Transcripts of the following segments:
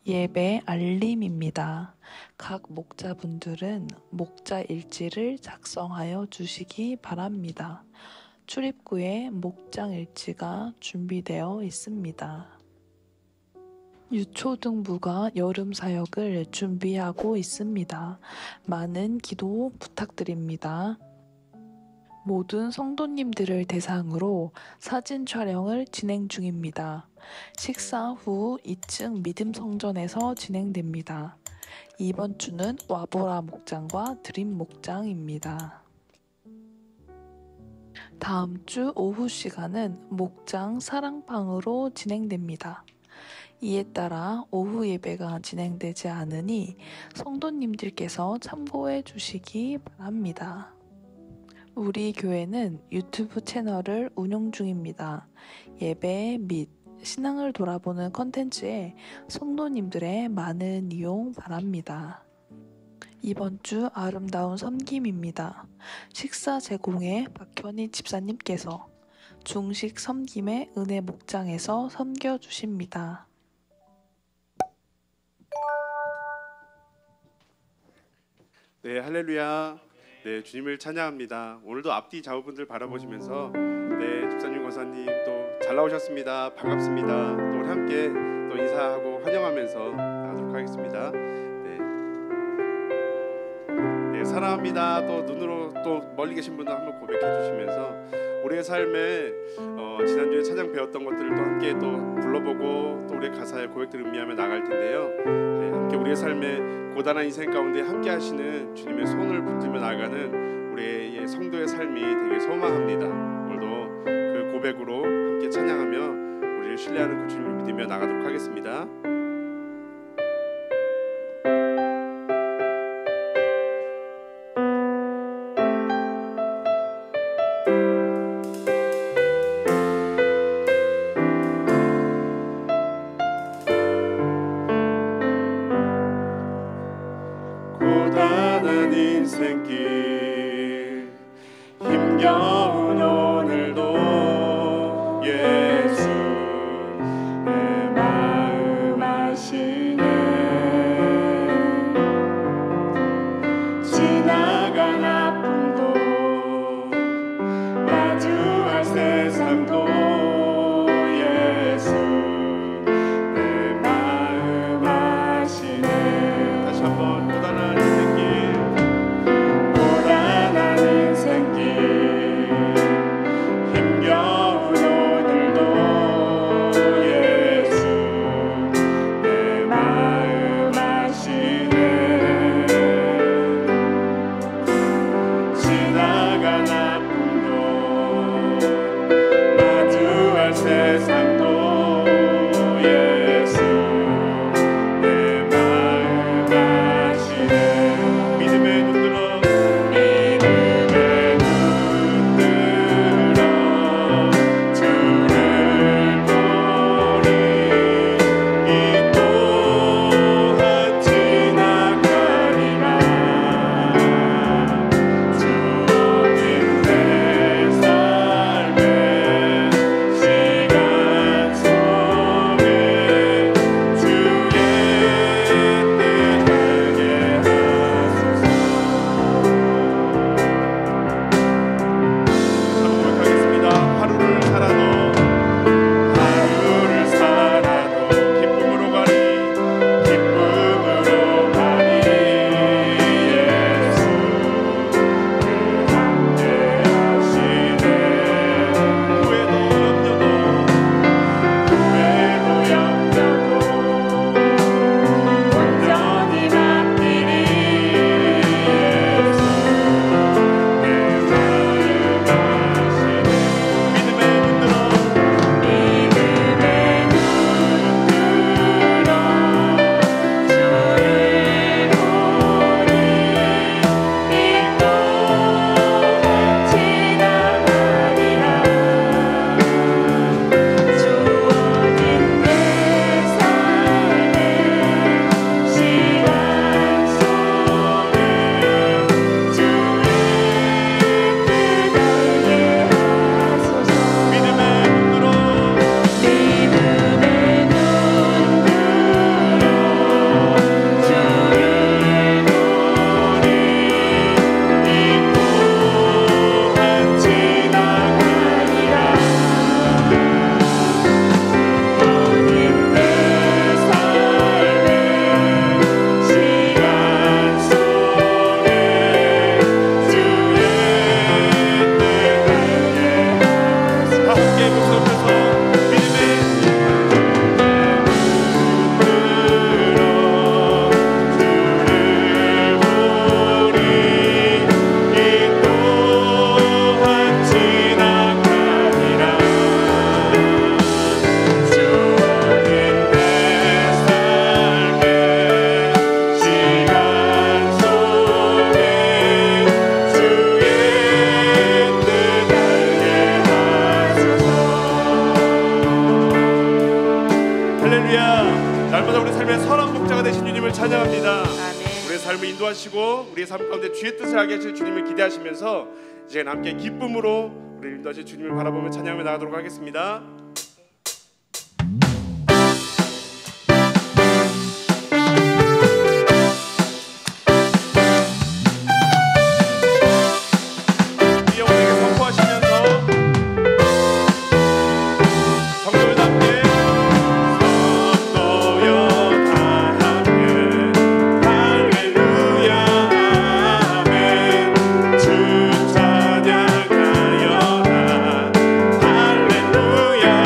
예배 알림입니다. 각 목자분들은 목자 일지를 작성하여 주시기 바랍니다. 출입구에 목장 일지가 준비되어 있습니다. 유초등부가 여름 사역을 준비하고 있습니다. 많은 기도 부탁드립니다. 모든 성도님들을 대상으로 사진 촬영을 진행 중입니다. 식사 후 2층 믿음 성전에서 진행됩니다. 이번 주는 와보라 목장과 드림 목장입니다. 다음 주 오후 시간은 목장 사랑방으로 진행됩니다. 이에 따라 오후 예배가 진행되지 않으니 성도님들께서 참고해 주시기 바랍니다. 우리 교회는 유튜브 채널을 운영 중입니다. 예배 및 신앙을 돌아보는 컨텐츠에 성도님들의 많은 이용 바랍니다. 이번 주 아름다운 섬김입니다. 식사 제공에 박현희 집사님께서 중식 섬김의 은혜 목장에서 섬겨주십니다. 네, 할렐루야. 네, 주님을 찬양합니다. 오늘도 앞뒤 좌우분들 바라보시면서 네, 집사님 권사님 또 잘 나오셨습니다. 반갑습니다. 또 우리 함께 또 인사하고 환영하면서 나가도록 하겠습니다. 네, 사랑합니다. 또 눈으로 또 멀리 계신 분들 한번 고백해 주시면서 우리의 삶에 지난주에 찬양 배웠던 것들을 또 함께 또 불러보고 또 우리의 가사의 고백들을 음미하며 나갈 텐데요. 네, 함께 우리의 삶의 고단한 인생 가운데 함께 하시는 주님의 손을 붙들며 나아가는 우리의 성도의 삶이 되게 소망합니다. 오늘도 그 고백으로 함께 찬양하며 우리를 신뢰하는 그 주님을 믿으며 나가도록 하겠습니다. 고단한 인생길 힘겨운 오늘도 예수 내 마음 아시네. 지나간 아픔도 마주할 세상도 예수 내 마음 아시네. 다시 한번 고단한 힘겨운 오늘도 예수 내 마음 아시네. 지나간 아픔도 인도하시고 우리의 삶 가운데 주의 뜻을 하게 하실 주님을 기대하시면서 이제 함께 기쁨으로 우리를 인도하실 주님을 바라보며 찬양하며 나가도록 하겠습니다. 할렐루야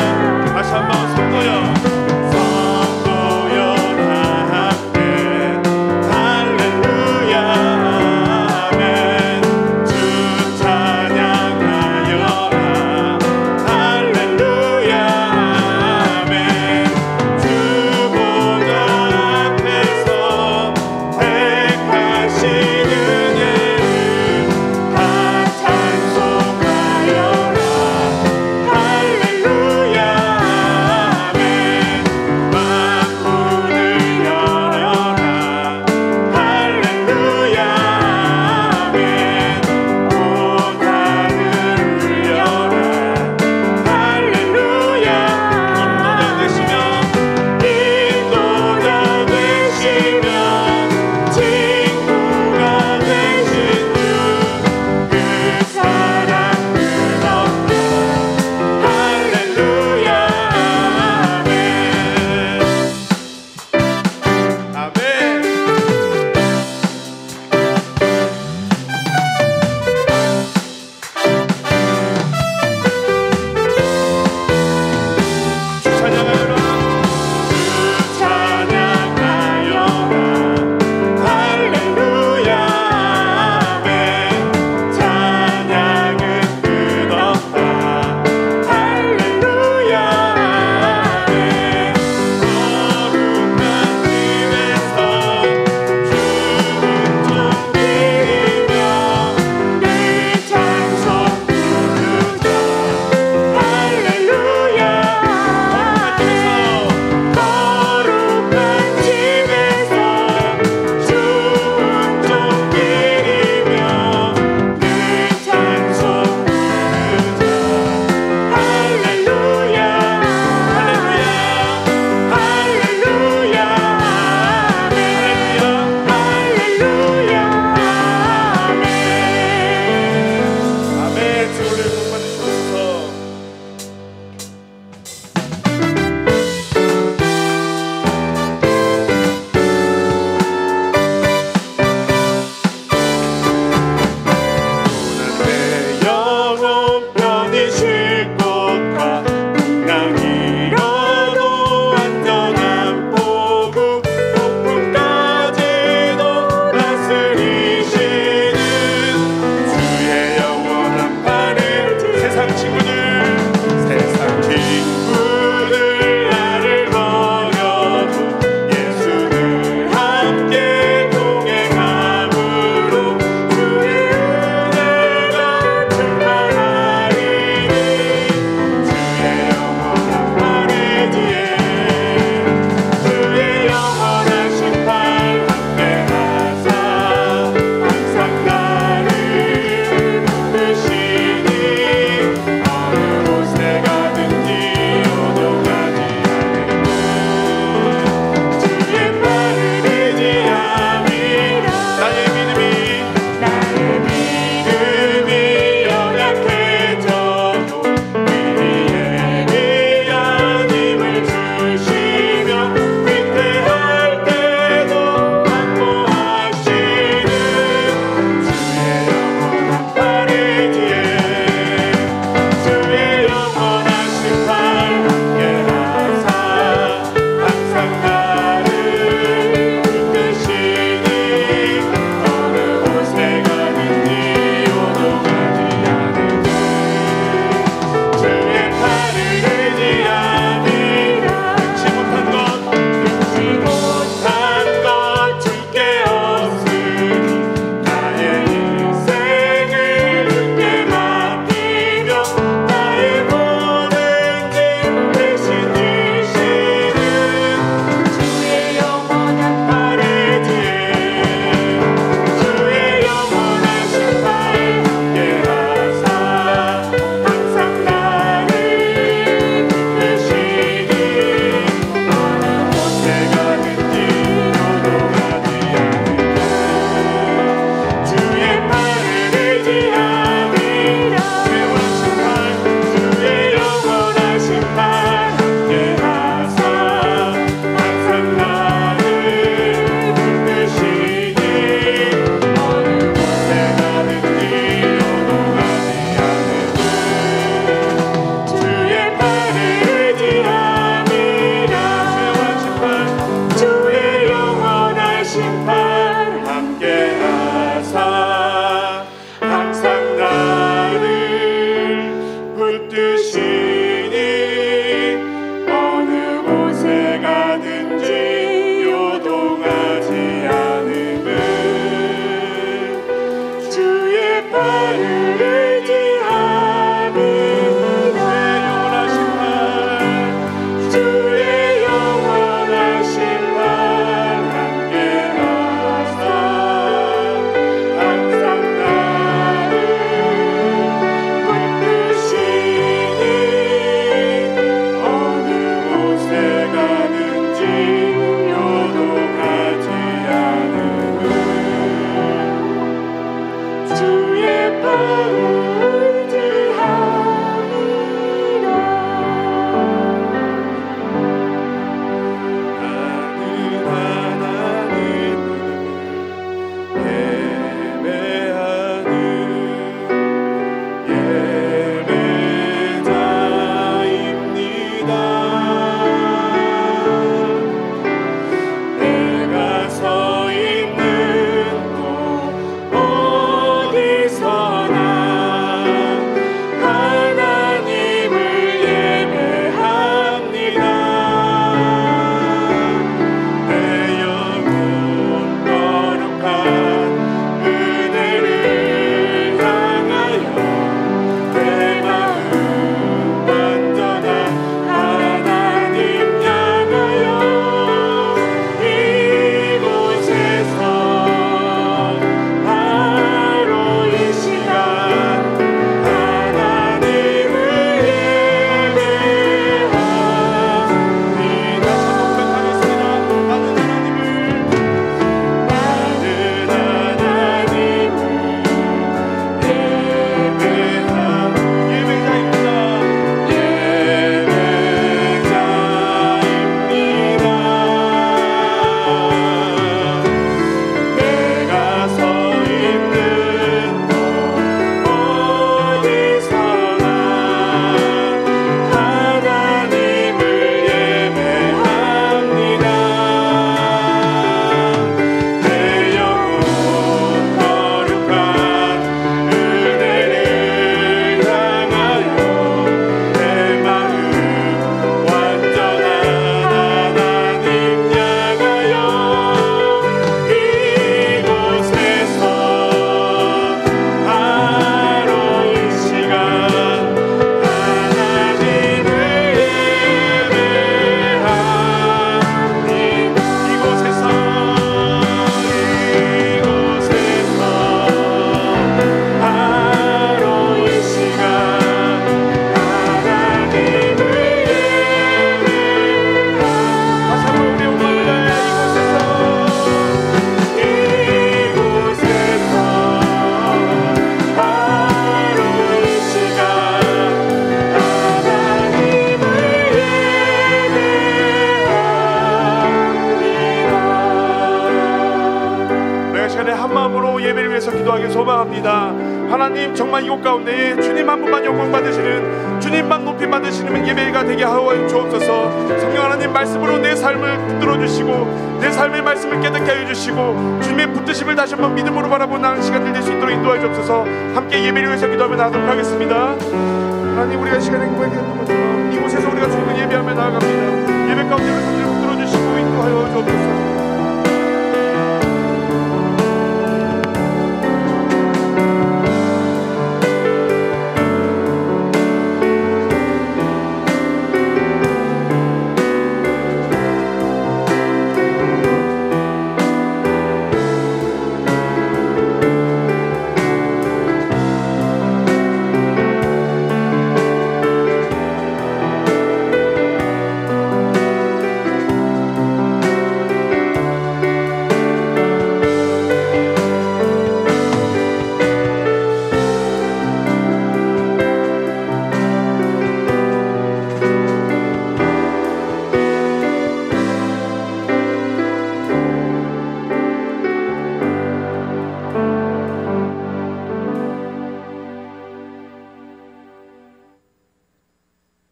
붙드시니 어느 곳에 가든지 요동하지 않음은 주의 팔을 의지함이라. 주의 영원하신 발 함께하사 항상 나를 붙드시니 어느 곳에 가든지 요동하지 않음은 주의 팔을 의지함이라. 나는 하나님을 예배하는 예배자입니다. 내가 서 있는 곳 어디서나 하나님을 예배합니다. 내 영혼 거룩한 은혜를 향하여 내 마음 완전한 하나님 향하여 이곳에서 바로 이 시간 하나님을 예배합니다. 고백하겠습니다. 나는 하나님을 예배자입니다. 내가 서 있는 곳 어디서나 하나님을 예배합니다. 내 영혼 거룩한 은혜를 향하여 내 마음 완전한 하나님 향하여 이곳에서 바로 이 시간 하나님을 예배합니다. 이곳에서 바로 이 시간 하나님을 예배합니다. 다시 한번 우리 음악을 다해 이곳에서 바로 이 시간 하나님을 예배합니다. 내가 시간에 한 마음으로 예배를 위해서 기도하기 소망합니다. 하나님, 정말 이곳 가운데에 주님 한 분만 영광 받으시는, 주님만 높이 받으시는 예배가 되게 하여 주옵소서. 성령 하나님, 말씀으로 내 삶을 붙들어 주시고 내 삶의 말씀을 깨닫게 하여 주시고 주님의 붙드심을 다시 한번 믿음으로 바라보는 나는 시간들 될 수 있도록 인도하여 주옵소서. 함께 예배를 위해서 기도하며 나아가도록 하겠습니다. 하나님, 우리가 시간에 고백했던 것처럼 이곳에서 우리가 주님을 예배하며 나아갑니다. 예배 가운데 우리 손을 붙들어 주시고 인도하여 주옵소서.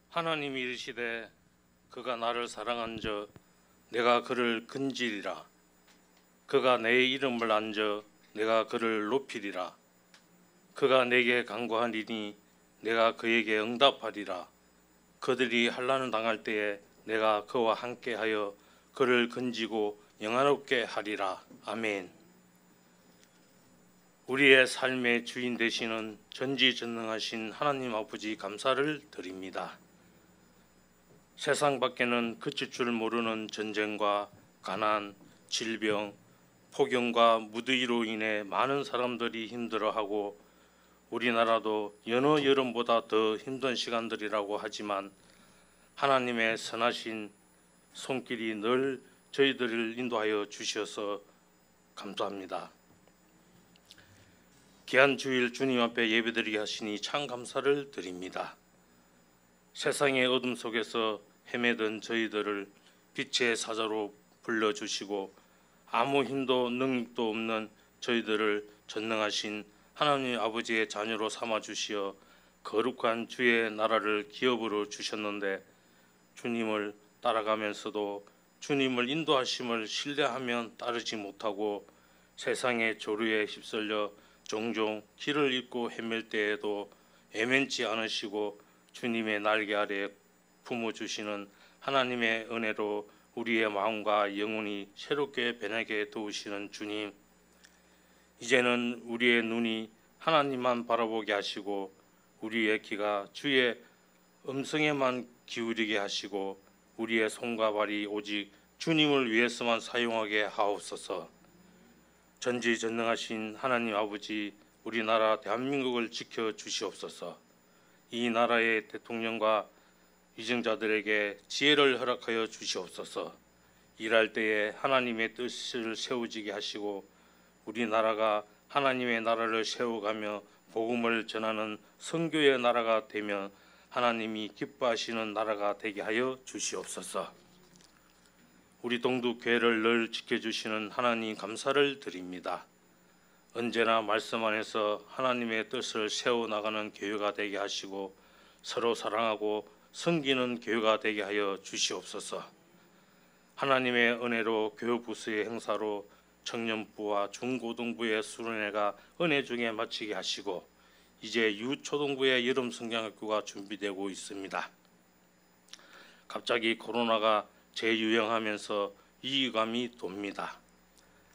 하나님이 이르시되 그가 나를 사랑한저 내가 그를 근지리라. 그가 내 이름을 안저 내가 그를 높이리라. 그가 내게 간구하니니 내가 그에게 응답하리라. 그들이 환난을 당할 때에 내가 그와 함께하여 그를 건지고 영화롭게 하리라. 아멘. 우리의 삶의 주인 되시는 전지전능하신 하나님 아버지 감사를 드립니다. 세상 밖에는 그칠 줄 모르는 전쟁과 가난, 질병, 폭염과 무더위로 인해 많은 사람들이 힘들어하고 우리나라도 여느 여름보다 더 힘든 시간들이라고 하지만 하나님의 선하신 손길이 늘 저희들을 인도하여 주셔서 감사합니다. 귀한 주일 주님 앞에 예배드리게 하시니 참 감사를 드립니다. 세상의 어둠 속에서 헤매던 저희들을 빛의 사자로 불러주시고 아무 힘도 능력도 없는 저희들을 전능하신 하나님 아버지의 자녀로 삼아주시어 거룩한 주의 나라를 기업으로 주셨는데 주님을 따라가면서도 주님을 인도하심을 신뢰하면 따르지 못하고 세상의 조류에 휩쓸려 종종 길을 잃고 헤맬 때에도 애맨치 않으시고 주님의 날개 아래 품어주시는 하나님의 은혜로 우리의 마음과 영혼이 새롭게 변하게 도우시는 주님, 이제는 우리의 눈이 하나님만 바라보게 하시고 우리의 귀가 주의 음성에만 기울이게 하시고 우리의 손과 발이 오직 주님을 위해서만 사용하게 하옵소서. 전지전능하신 하나님 아버지, 우리나라 대한민국을 지켜 주시옵소서. 이 나라의 대통령과 위정자들에게 지혜를 허락하여 주시옵소서. 일할 때에 하나님의 뜻을 세워지게 하시고 우리나라가 하나님의 나라를 세워가며 복음을 전하는 선교의 나라가 되며 하나님이 기뻐하시는 나라가 되게 하여 주시옵소서. 우리 동두교회를 늘 지켜주시는 하나님 감사를 드립니다. 언제나 말씀 안에서 하나님의 뜻을 세워나가는 교회가 되게 하시고 서로 사랑하고 섬기는 교회가 되게 하여 주시옵소서. 하나님의 은혜로 교육부서의 행사로 청년부와 중고등부의 수련회가 은혜 중에 마치게 하시고 이제 유초등부의 여름 성경학교가 준비되고 있습니다. 갑자기 코로나가 재유행하면서 위기감이 돕니다.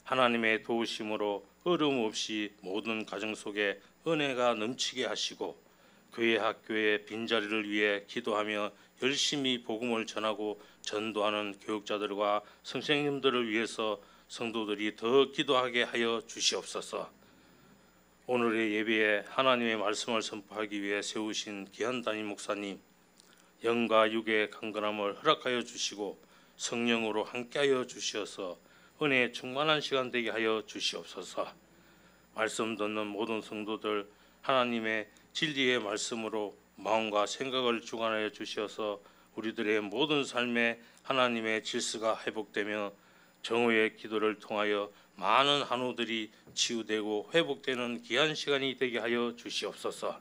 하나님의 도우심으로 어려움 없이 모든 가정 속에 은혜가 넘치게 하시고 교회 학교의 빈자리를 위해 기도하며 열심히 복음을 전하고 전도하는 교육자들과 선생님들을 위해서 성도들이 더 기도하게 하여 주시옵소서. 오늘의 예배에 하나님의 말씀을 선포하기 위해 세우신 귀한 담임 목사님, 영과 육의 강건함을 허락하여 주시고 성령으로 함께하여 주시어서 은혜에 충만한 시간 되게 하여 주시옵소서. 말씀 듣는 모든 성도들 하나님의 진리의 말씀으로 마음과 생각을 주관하여 주시어서 우리들의 모든 삶에 하나님의 질서가 회복되며 정오의 기도를 통하여 많은 한우들이 치유되고 회복되는 귀한 시간이 되게 하여 주시옵소서.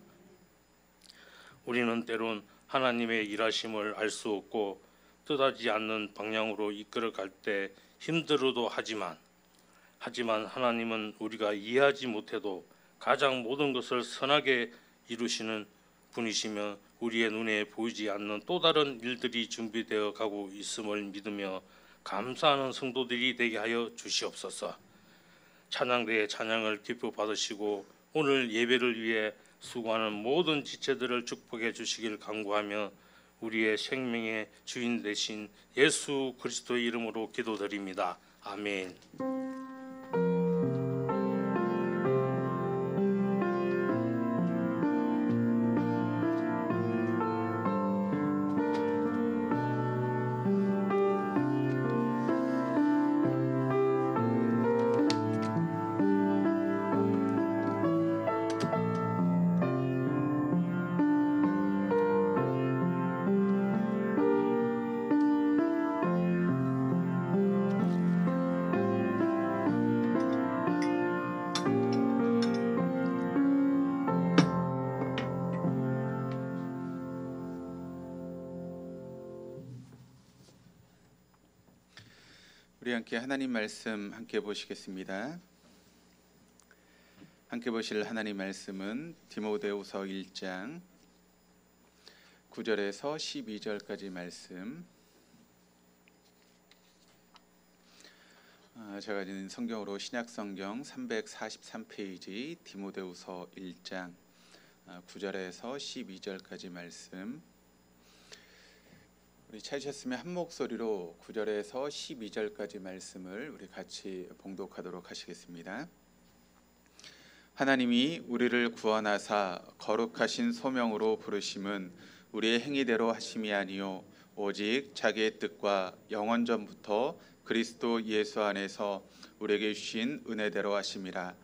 우리는 때론 하나님의 일하심을 알 수 없고 뜻하지 않는 방향으로 이끌어갈 때 힘들어도 하지만 하나님은 우리가 이해하지 못해도 가장 모든 것을 선하게 이루시는 분이시며 우리의 눈에 보이지 않는 또 다른 일들이 준비되어 가고 있음을 믿으며 감사하는 성도들이 되게 하여 주시옵소서. 찬양대의 찬양을 기뻐 받으시고 오늘 예배를 위해 수고하는 모든 지체들을 축복해 주시길 간구하며 우리의 생명의 주인 되신 예수 그리스도의 이름으로 기도드립니다. 아멘. 우리 함께 하나님 말씀 함께 보시겠습니다. 함께 보실 하나님 말씀은 디모데후서 1장 9절에서 12절까지 말씀. 제가 가진 성경으로 신약성경 343페이지 디모데후서 1장 9절에서 12절까지 말씀. 우리 찾으셨으면 한 목소리로 9절에서 12절까지 말씀을 우리 같이 봉독하도록 하시겠습니다. 하나님이 우리를 구원하사 거룩하신 소명으로 부르심은 우리의 행위대로 하심이 아니요 오직 자기의 뜻과 영원 전부터 그리스도 예수 안에서 우리에게 주신 은혜대로 하심이라.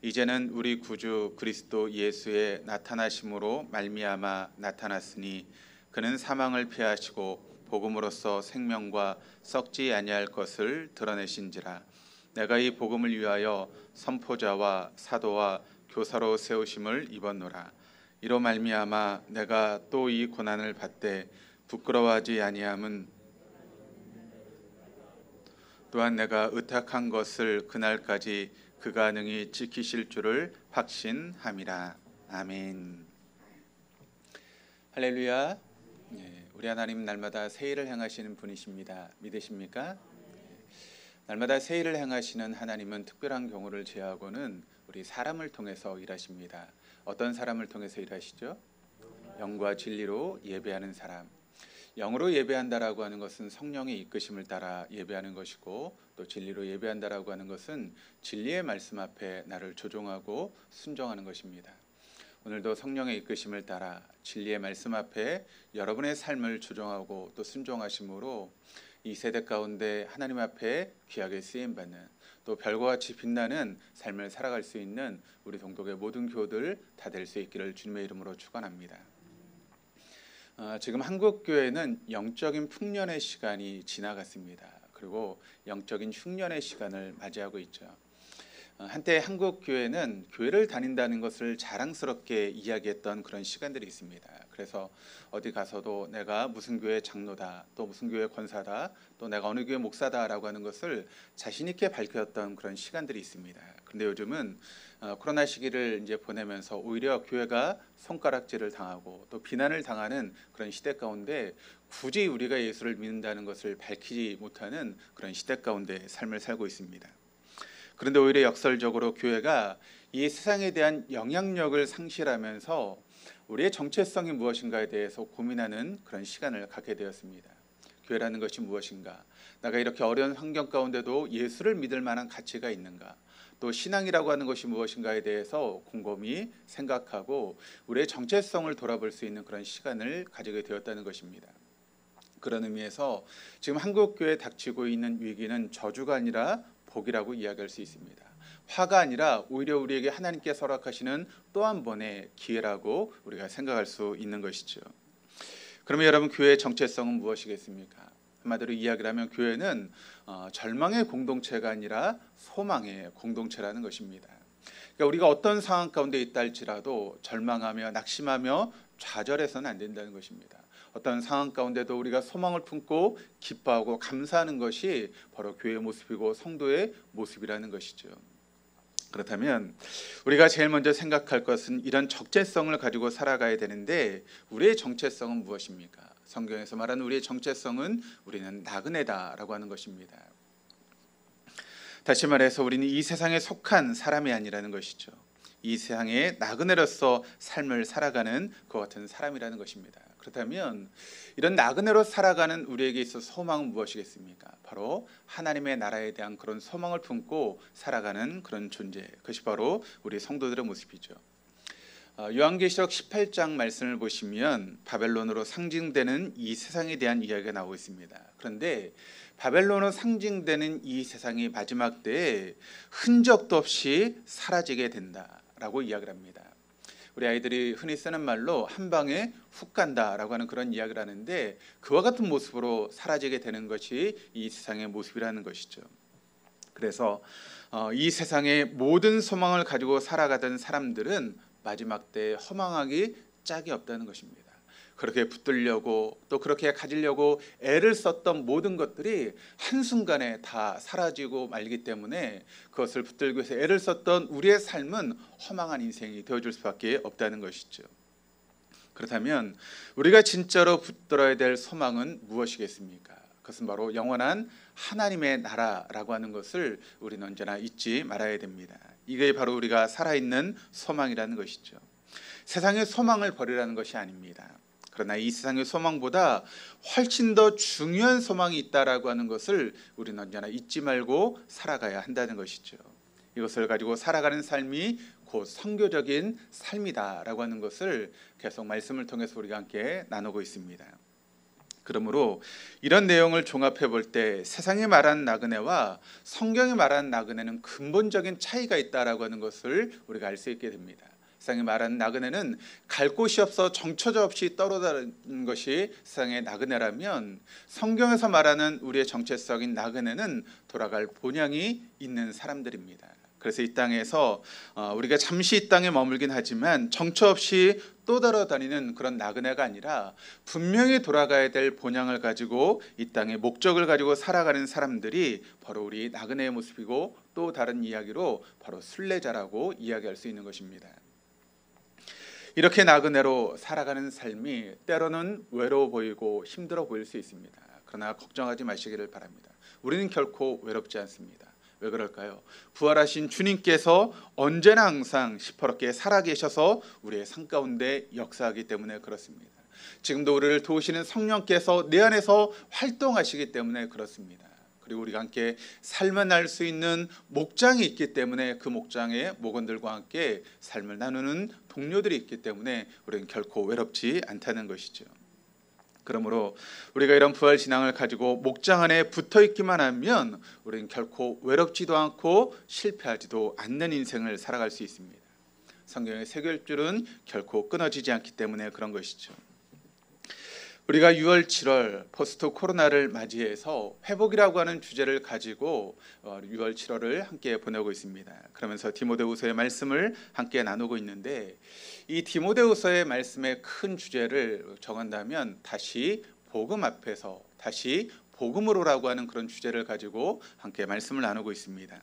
이제는 우리 구주 그리스도 예수의 나타나심으로 말미암아 나타났으니 그는 사망을 피하시고 복음으로써 생명과 썩지 아니할 것을 드러내신지라. 내가 이 복음을 위하여 선포자와 사도와 교사로 세우심을 입었노라. 이로 말미암아 내가 또 이 고난을 받되 부끄러워하지 아니함은 또한 내가 의탁한 것을 그날까지 그가 능히 지키실 줄을 확신함이라. 아멘. 할렐루야. 우리 하나님 날마다 새 일을 행하시는 분이십니다. 믿으십니까? 날마다 새 일을 행하시는 하나님은 특별한 경우를 제하고는 우리 사람을 통해서 일하십니다. 어떤 사람을 통해서 일하시죠? 영과 진리로 예배하는 사람. 영으로 예배한다라고 하는 것은 성령의 이끄심을 따라 예배하는 것이고, 또 진리로 예배한다라고 하는 것은 진리의 말씀 앞에 나를 조종하고 순종하는 것입니다. 오늘도 성령의 이끄심을 따라 진리의 말씀 앞에 여러분의 삶을 조종하고 또 순종하심으로 이 세대 가운데 하나님 앞에 귀하게 쓰임받는, 또 별과 같이 빛나는 삶을 살아갈 수 있는 우리 동독의 모든 교우들 다 될 수 있기를 주님의 이름으로 축원합니다. 지금 한국 교회는 영적인 풍년의 시간이 지나갔습니다. 그리고 영적인 흉년의 시간을 맞이하고 있죠. 한때 한국 교회는 교회를 다닌다는 것을 자랑스럽게 이야기했던 그런 시간들이 있습니다. 그래서 어디 가서도 내가 무슨 교회 장로다, 또 무슨 교회 권사다, 또 내가 어느 교회 목사다라고 하는 것을 자신 있게 밝혔던 그런 시간들이 있습니다. 그런데 요즘은 코로나 시기를 이제 보내면서 오히려 교회가 손가락질을 당하고 또 비난을 당하는 그런 시대 가운데 굳이 우리가 예수를 믿는다는 것을 밝히지 못하는 그런 시대 가운데 삶을 살고 있습니다. 그런데 오히려 역설적으로 교회가 이 세상에 대한 영향력을 상실하면서 우리의 정체성이 무엇인가에 대해서 고민하는 그런 시간을 갖게 되었습니다. 교회라는 것이 무엇인가? 내가 이렇게 어려운 환경 가운데도 예수를 믿을 만한 가치가 있는가? 또 신앙이라고 하는 것이 무엇인가에 대해서 곰곰이 생각하고 우리의 정체성을 돌아볼 수 있는 그런 시간을 가지게 되었다는 것입니다. 그런 의미에서 지금 한국 교회에 닥치고 있는 위기는 저주가 아니라 복이라고 이야기할 수 있습니다. 화가 아니라 오히려 우리에게 하나님께 허락하시는 또 한 번의 기회라고 우리가 생각할 수 있는 것이죠. 그러면 여러분, 교회의 정체성은 무엇이겠습니까? 한마디로 이야기를 하면 교회는 절망의 공동체가 아니라 소망의 공동체라는 것입니다. 그러니까 우리가 어떤 상황 가운데 있다 할지라도 절망하며 낙심하며 좌절해서는 안 된다는 것입니다. 어떤 상황 가운데도 우리가 소망을 품고 기뻐하고 감사하는 것이 바로 교회의 모습이고 성도의 모습이라는 것이죠. 그렇다면 우리가 제일 먼저 생각할 것은 이런 정체성을 가지고 살아가야 되는데, 우리의 정체성은 무엇입니까? 성경에서 말하는 우리의 정체성은 우리는 나그네다라고 하는 것입니다. 다시 말해서 우리는 이 세상에 속한 사람이 아니라는 것이죠. 이 세상에 나그네로서 삶을 살아가는 그 같은 사람이라는 것입니다. 그렇다면 이런 나그네로 살아가는 우리에게 있어서 소망은 무엇이겠습니까? 바로 하나님의 나라에 대한 그런 소망을 품고 살아가는 그런 존재, 그것이 바로 우리 성도들의 모습이죠. 요한계시록 18장 말씀을 보시면 바벨론으로 상징되는 이 세상에 대한 이야기가 나오고 있습니다. 그런데 바벨론으로 상징되는 이 세상이 마지막 때에 흔적도 없이 사라지게 된다라고 이야기를 합니다. 우리 아이들이 흔히 쓰는 말로 한 방에 훅 간다라고 하는 그런 이야기를 하는데, 그와 같은 모습으로 사라지게 되는 것이 이 세상의 모습이라는 것이죠. 그래서 이 세상의 모든 소망을 가지고 살아가던 사람들은 마지막 때에 허망하기 짝이 없다는 것입니다. 그렇게 붙들려고 또 그렇게 가지려고 애를 썼던 모든 것들이 한순간에 다 사라지고 말기 때문에 그것을 붙들기 위해서 애를 썼던 우리의 삶은 허망한 인생이 되어줄 수밖에 없다는 것이죠. 그렇다면 우리가 진짜로 붙들어야 될 소망은 무엇이겠습니까? 그것은 바로 영원한 하나님의 나라라고 하는 것을 우리는 언제나 잊지 말아야 됩니다. 이게 바로 우리가 살아있는 소망이라는 것이죠. 세상의 소망을 버리라는 것이 아닙니다. 그러나 이 세상의 소망보다 훨씬 더 중요한 소망이 있다라고 하는 것을 우리는 언제나 잊지 말고 살아가야 한다는 것이죠. 이것을 가지고 살아가는 삶이 곧 선교적인 삶이다라고 하는 것을 계속 말씀을 통해서 우리가 함께 나누고 있습니다. 그러므로 이런 내용을 종합해 볼 때 세상이 말하는 나그네와 성경이 말하는 나그네는 근본적인 차이가 있다라고 하는 것을 우리가 알 수 있게 됩니다. 세상이 말하는 나그네는 갈 곳이 없어 정처자 없이 떠돌아다니는 것이 세상의 나그네라면, 성경에서 말하는 우리의 정체성인 나그네는 돌아갈 본향이 있는 사람들입니다. 그래서 이 땅에서 우리가 잠시 이 땅에 머물긴 하지만 정처 없이 또 돌아다니는 그런 나그네가 아니라 분명히 돌아가야 될 본향을 가지고 이 땅의 목적을 가지고 살아가는 사람들이 바로 우리 나그네의 모습이고, 또 다른 이야기로 바로 순례자라고 이야기할 수 있는 것입니다. 이렇게 나그네로 살아가는 삶이 때로는 외로워 보이고 힘들어 보일 수 있습니다. 그러나 걱정하지 마시기를 바랍니다. 우리는 결코 외롭지 않습니다. 왜 그럴까요? 부활하신 주님께서 언제나 항상 시퍼렇게 살아계셔서 우리의 삶 가운데 역사하기 때문에 그렇습니다. 지금도 우리를 도우시는 성령께서 내 안에서 활동하시기 때문에 그렇습니다. 그리고 우리가 함께 삶을 날 수 있는 목장이 있기 때문에 그 목장의 목원들과 함께 삶을 나누는 동료들이 있기 때문에 우리는 결코 외롭지 않다는 것이죠. 그러므로 우리가 이런 부활 신앙을 가지고 목장 안에 붙어 있기만 하면 우리는 결코 외롭지도 않고 실패하지도 않는 인생을 살아갈 수 있습니다. 성경의 세결줄은 결코 끊어지지 않기 때문에 그런 것이죠. 우리가 6월, 7월 포스트 코로나를 맞이해서 회복이라고 하는 주제를 가지고 6월, 7월을 함께 보내고 있습니다. 그러면서 디모데후서의 말씀을 함께 나누고 있는데, 이 디모데후서의 말씀의 큰 주제를 정한다면 다시 복음 앞에서 다시 복음으로라고 하는 그런 주제를 가지고 함께 말씀을 나누고 있습니다.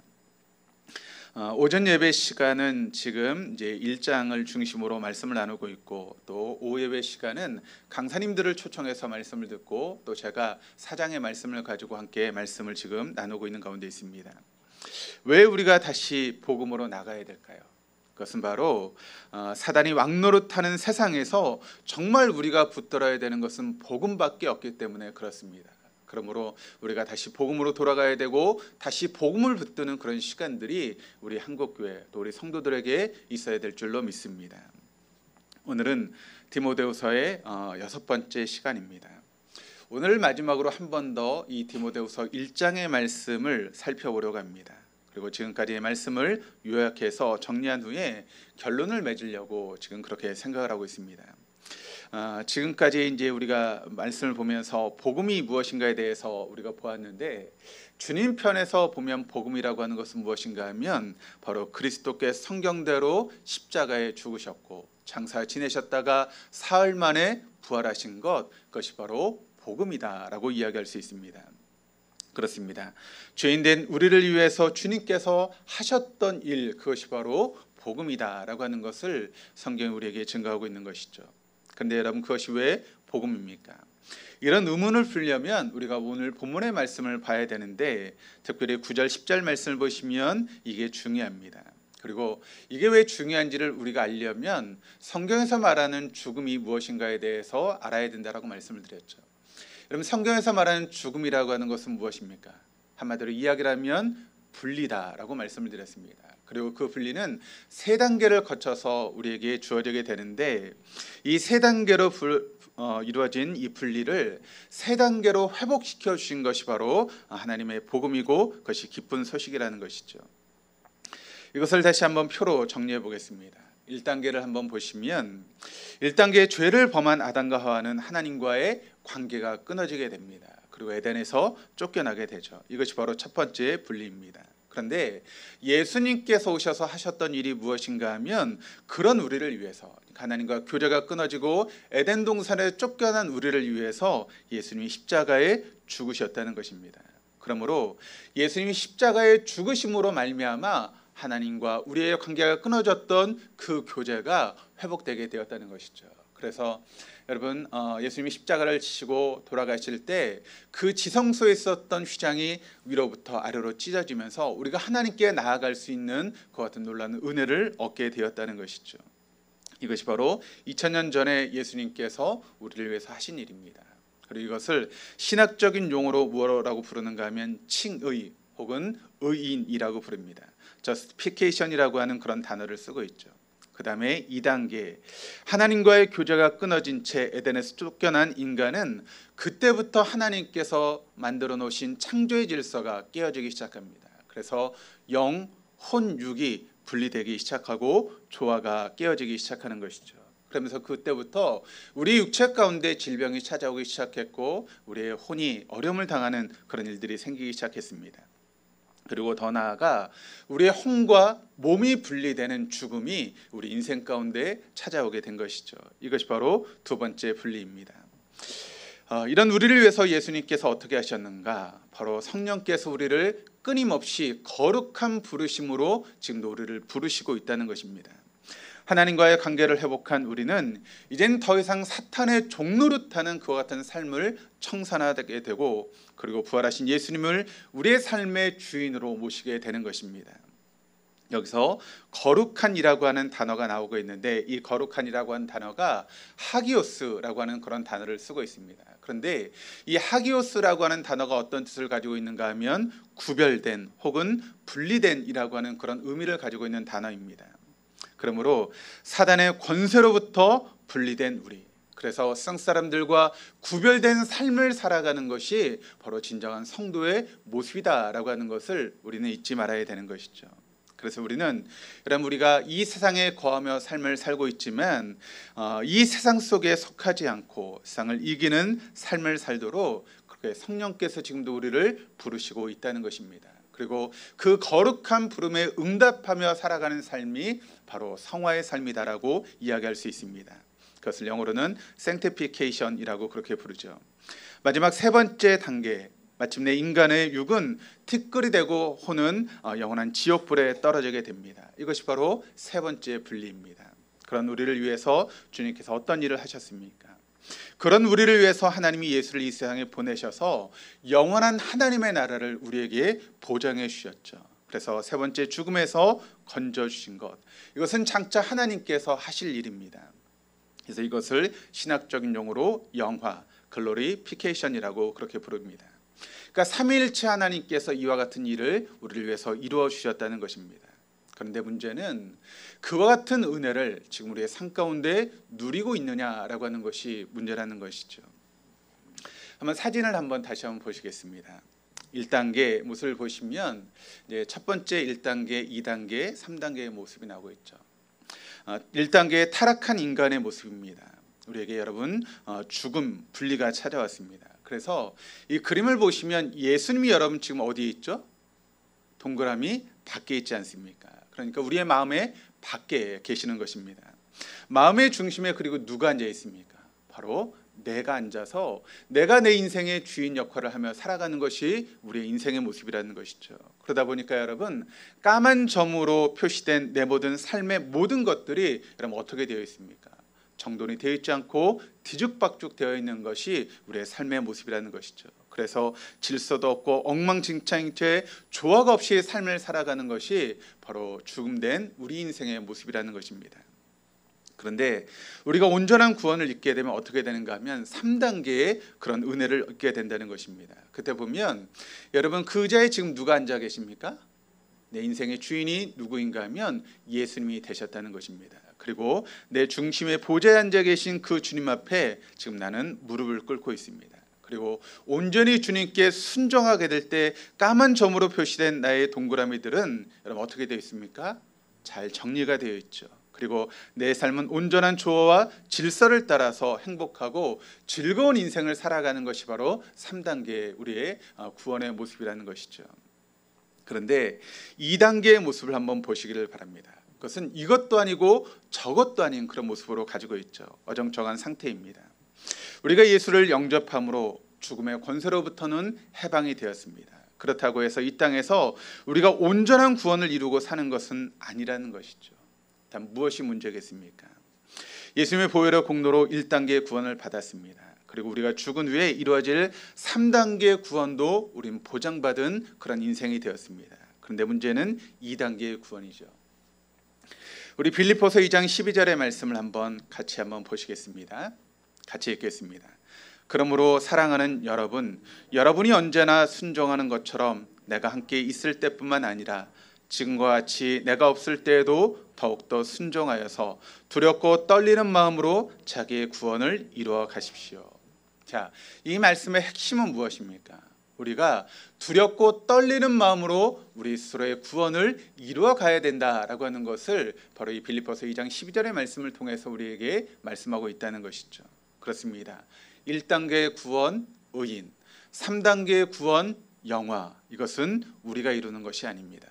오전 예배 시간은 지금 이제 1장을 중심으로 말씀을 나누고 있고, 또 오후 예배 시간은 강사님들을 초청해서 말씀을 듣고, 또 제가 4장의 말씀을 가지고 함께 말씀을 지금 나누고 있는 가운데 있습니다. 왜 우리가 다시 복음으로 나가야 될까요? 그것은 바로 사단이 왕노릇하는 세상에서 정말 우리가 붙들어야 되는 것은 복음밖에 없기 때문에 그렇습니다. 그러므로 우리가 다시 복음으로 돌아가야 되고 다시 복음을 붙드는 그런 시간들이 우리 한국교회 또 우리 성도들에게 있어야 될 줄로 믿습니다. 오늘은 디모데후서의 6번째 시간입니다. 오늘 마지막으로 한 번 더 이 디모데후서 1장의 말씀을 살펴보려고 합니다. 그리고 지금까지의 말씀을 요약해서 정리한 후에 결론을 맺으려고 지금 그렇게 생각을 하고 있습니다. 지금까지 이제 우리가 말씀을 보면서 복음이 무엇인가에 대해서 우리가 보았는데, 주님 편에서 보면 복음이라고 하는 것은 무엇인가 하면 바로 그리스도께서 성경대로 십자가에 죽으셨고 장사 지내셨다가 사흘 만에 부활하신 것, 그것이 바로 복음이다라고 이야기할 수 있습니다. 그렇습니다. 죄인된 우리를 위해서 주님께서 하셨던 일, 그것이 바로 복음이다라고 하는 것을 성경이 우리에게 증거하고 있는 것이죠. 그런데 여러분, 그것이 왜 복음입니까? 이런 의문을 풀려면 우리가 오늘 본문의 말씀을 봐야 되는데, 특별히 9절 10절 말씀을 보시면 이게 중요합니다. 그리고 이게 왜 중요한지를 우리가 알려면 성경에서 말하는 죽음이 무엇인가에 대해서 알아야 된다라고 말씀을 드렸죠. 여러분, 성경에서 말하는 죽음이라고 하는 것은 무엇입니까? 한마디로 이야기를 하면 분리다라고 말씀을 드렸습니다. 그리고 그 분리는 세 단계를 거쳐서 우리에게 주어지게 되는데, 이 세 단계로 이루어진 이 분리를 세 단계로 회복시켜 주신 것이 바로 하나님의 복음이고, 그것이 기쁜 소식이라는 것이죠. 이것을 다시 한번 표로 정리해 보겠습니다. 1단계를 한번 보시면, 1단계 죄를 범한 아담과 하와는 하나님과의 관계가 끊어지게 됩니다. 그리고 에덴에서 쫓겨나게 되죠. 이것이 바로 첫 번째 분리입니다. 그런데 예수님께서 오셔서 하셨던 일이 무엇인가 하면, 그런 우리를 위해서, 하나님과 교제가 끊어지고 에덴 동산에 쫓겨난 우리를 위해서 예수님이 십자가에 죽으셨다는 것입니다. 그러므로 예수님이 십자가에 죽으심으로 말미암아 하나님과 우리의 관계가 끊어졌던 그 교제가 회복되게 되었다는 것이죠. 그래서 여러분 예수님이 십자가를 지시고 돌아가실 때 그 지성소에 있었던 휘장이 위로부터 아래로 찢어지면서 우리가 하나님께 나아갈 수 있는 그 같은 놀라운 은혜를 얻게 되었다는 것이죠. 이것이 바로 2000년 전에 예수님께서 우리를 위해서 하신 일입니다. 그리고 이것을 신학적인 용어로 무엇이라고 부르는가 하면 칭의 혹은 의인이라고 부릅니다. justification이라고 하는 그런 단어를 쓰고 있죠. 그 다음에 2단계, 하나님과의 교제가 끊어진 채 에덴에서 쫓겨난 인간은 그때부터 하나님께서 만들어 놓으신 창조의 질서가 깨어지기 시작합니다. 그래서 영, 혼, 육이 분리되기 시작하고 조화가 깨어지기 시작하는 것이죠. 그러면서 그때부터 우리 육체 가운데 질병이 찾아오기 시작했고 우리의 혼이 어려움을 당하는 그런 일들이 생기기 시작했습니다. 그리고 더 나아가 우리의 혼과 몸이 분리되는 죽음이 우리 인생 가운데 찾아오게 된 것이죠. 이것이 바로 두 번째 분리입니다. 이런 우리를 위해서 예수님께서 어떻게 하셨는가? 바로 성령께서 우리를 끊임없이 거룩한 부르심으로 지금도 우리를 부르시고 있다는 것입니다. 하나님과의 관계를 회복한 우리는 이젠 더 이상 사탄의 종노릇하는 그와 같은 삶을 청산하게 되고 그리고 부활하신 예수님을 우리의 삶의 주인으로 모시게 되는 것입니다. 여기서 거룩한이라고 하는 단어가 나오고 있는데 이 거룩한이라고 하는 단어가 하기오스라고 하는 그런 단어를 쓰고 있습니다. 그런데 이 하기오스라고 하는 단어가 어떤 뜻을 가지고 있는가 하면 구별된 혹은 분리된이라고 하는 그런 의미를 가지고 있는 단어입니다. 그러므로 사단의 권세로부터 분리된 우리, 그래서 세상 사람들과 구별된 삶을 살아가는 것이 바로 진정한 성도의 모습이다라고 하는 것을 우리는 잊지 말아야 되는 것이죠. 그래서 우리는 여러분 우리가 이 세상에 거하며 삶을 살고 있지만 이 세상 속에 속하지 않고 세상을 이기는 삶을 살도록 그렇게 성령께서 지금도 우리를 부르시고 있다는 것입니다. 그리고 그 거룩한 부름에 응답하며 살아가는 삶이 바로 성화의 삶이다라고 이야기할 수 있습니다. 그것을 영어로는 sanctification이라고 그렇게 부르죠. 마지막 세 번째 단계, 마침내 인간의 육은 티끌이 되고 혼은 영원한 지옥불에 떨어지게 됩니다. 이것이 바로 세 번째 분리입니다. 그런 우리를 위해서 주님께서 어떤 일을 하셨습니까? 그런 우리를 위해서 하나님이 예수를 이 세상에 보내셔서 영원한 하나님의 나라를 우리에게 보장해 주셨죠. 그래서 세 번째 죽음에서 건져주신 것, 이것은 장차 하나님께서 하실 일입니다. 그래서 이것을 신학적인 용어로 영화, 글로리피케이션이라고 그렇게 부릅니다. 그러니까 삼위일체 하나님께서 이와 같은 일을 우리를 위해서 이루어 주셨다는 것입니다. 그런데 문제는 그와 같은 은혜를 지금 우리의 삶 가운데 누리고 있느냐라고 하는 것이 문제라는 것이죠. 한번 사진을 다시 한번 보시겠습니다. 1단계 모습을 보시면 이제 첫 번째 1단계, 2단계, 3단계의 모습이 나오고 있죠. 1단계의 타락한 인간의 모습입니다. 우리에게 여러분 죽음, 분리가 찾아왔습니다. 그래서 이 그림을 보시면 예수님이 여러분 지금 어디에 있죠? 동그라미 밖에 있지 않습니까? 그러니까 우리의 마음의 밖에 계시는 것입니다. 마음의 중심에 그리고 누가 앉아 있습니까? 바로 내가 앉아서 내가 내 인생의 주인 역할을 하며 살아가는 것이 우리의 인생의 모습이라는 것이죠. 그러다 보니까 여러분 까만 점으로 표시된 내 모든 삶의 모든 것들이 여러분 어떻게 되어 있습니까? 정돈이 되어 있지 않고 뒤죽박죽 되어 있는 것이 우리의 삶의 모습이라는 것이죠. 그래서 질서도 없고 엉망진창인 채 조화가 없이 삶을 살아가는 것이 바로 죽음된 우리 인생의 모습이라는 것입니다. 그런데 우리가 온전한 구원을 잊게 되면 어떻게 되는가 하면 3단계의 그런 은혜를 얻게 된다는 것입니다. 그때 보면 여러분 그 자리에 지금 누가 앉아 계십니까? 내 인생의 주인이 누구인가 하면 예수님이 되셨다는 것입니다. 그리고 내 중심의 보좌에 앉아 계신 그 주님 앞에 지금 나는 무릎을 꿇고 있습니다. 그리고 온전히 주님께 순종하게 될 때 까만 점으로 표시된 나의 동그라미들은 여러분 어떻게 되어 있습니까? 잘 정리가 되어 있죠. 그리고 내 삶은 온전한 조화와 질서를 따라서 행복하고 즐거운 인생을 살아가는 것이 바로 3단계 우리의 구원의 모습이라는 것이죠. 그런데 2단계의 모습을 한번 보시기를 바랍니다. 그것은 이것도 아니고 저것도 아닌 그런 모습으로 가지고 있죠. 어정쩡한 상태입니다. 우리가 예수를 영접함으로 죽음의 권세로부터는 해방이 되었습니다. 그렇다고 해서 이 땅에서 우리가 온전한 구원을 이루고 사는 것은 아니라는 것이죠. 단 무엇이 문제겠습니까? 예수님의 보혈의 공로로 1단계 구원을 받았습니다. 그리고 우리가 죽은 후에 이루어질 3단계 구원도 우리는 보장받은 그런 인생이 되었습니다. 그런데 문제는 2단계의 구원이죠. 우리 빌립보서 2장 12절의 말씀을 같이 한번 보시겠습니다. 같이 읽겠습니다. 그러므로 사랑하는 여러분, 여러분이 언제나 순종하는 것처럼 내가 함께 있을 때뿐만 아니라 지금과 같이 내가 없을 때에도 더욱더 순종하여서 두렵고 떨리는 마음으로 자기의 구원을 이루어 가십시오. 자, 이 말씀의 핵심은 무엇입니까? 우리가 두렵고 떨리는 마음으로 우리 스스로의 구원을 이루어 가야 된다라고 하는 것을 바로 이 빌립보서 2장 12절의 말씀을 통해서 우리에게 말씀하고 있다는 것이죠. 그렇습니다. 1단계의 구원, 의인, 3단계의 구원, 영화, 이것은 우리가 이루는 것이 아닙니다.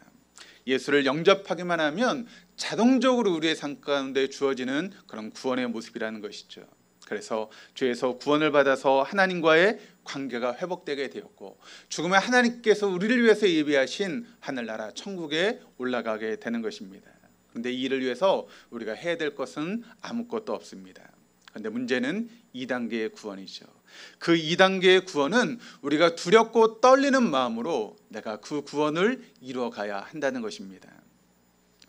예수를 영접하기만 하면 자동적으로 우리의 삶 가운데 주어지는 그런 구원의 모습이라는 것이죠. 그래서 죄에서 구원을 받아서 하나님과의 관계가 회복되게 되었고 죽음에 하나님께서 우리를 위해서 예비하신 하늘나라 천국에 올라가게 되는 것입니다. 그런데 이 일을 위해서 우리가 해야 될 것은 아무것도 없습니다. 그런데 문제는 2단계의 구원이죠. 그 2단계의 구원은 우리가 두렵고 떨리는 마음으로 내가 그 구원을 이루어 가야 한다는 것입니다.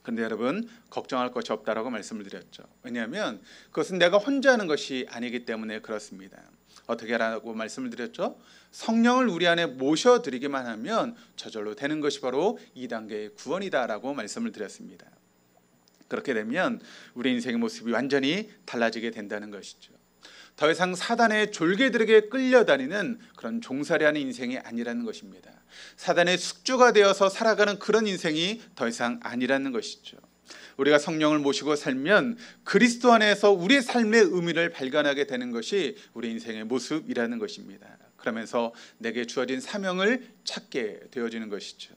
그런데 여러분, 걱정할 것이 없다라고 말씀을 드렸죠. 왜냐하면 그것은 내가 혼자 하는 것이 아니기 때문에 그렇습니다. 어떻게 하라고 말씀을 드렸죠? 성령을 우리 안에 모셔드리기만 하면 저절로 되는 것이 바로 2단계의 구원이다라고 말씀을 드렸습니다. 그렇게 되면 우리 인생의 모습이 완전히 달라지게 된다는 것이죠. 더 이상 사단의 졸개들에게 끌려다니는 그런 종살이 하는 인생이 아니라는 것입니다. 사단의 숙주가 되어서 살아가는 그런 인생이 더 이상 아니라는 것이죠. 우리가 성령을 모시고 살면 그리스도 안에서 우리의 삶의 의미를 발견하게 되는 것이 우리 인생의 모습이라는 것입니다. 그러면서 내게 주어진 사명을 찾게 되어지는 것이죠.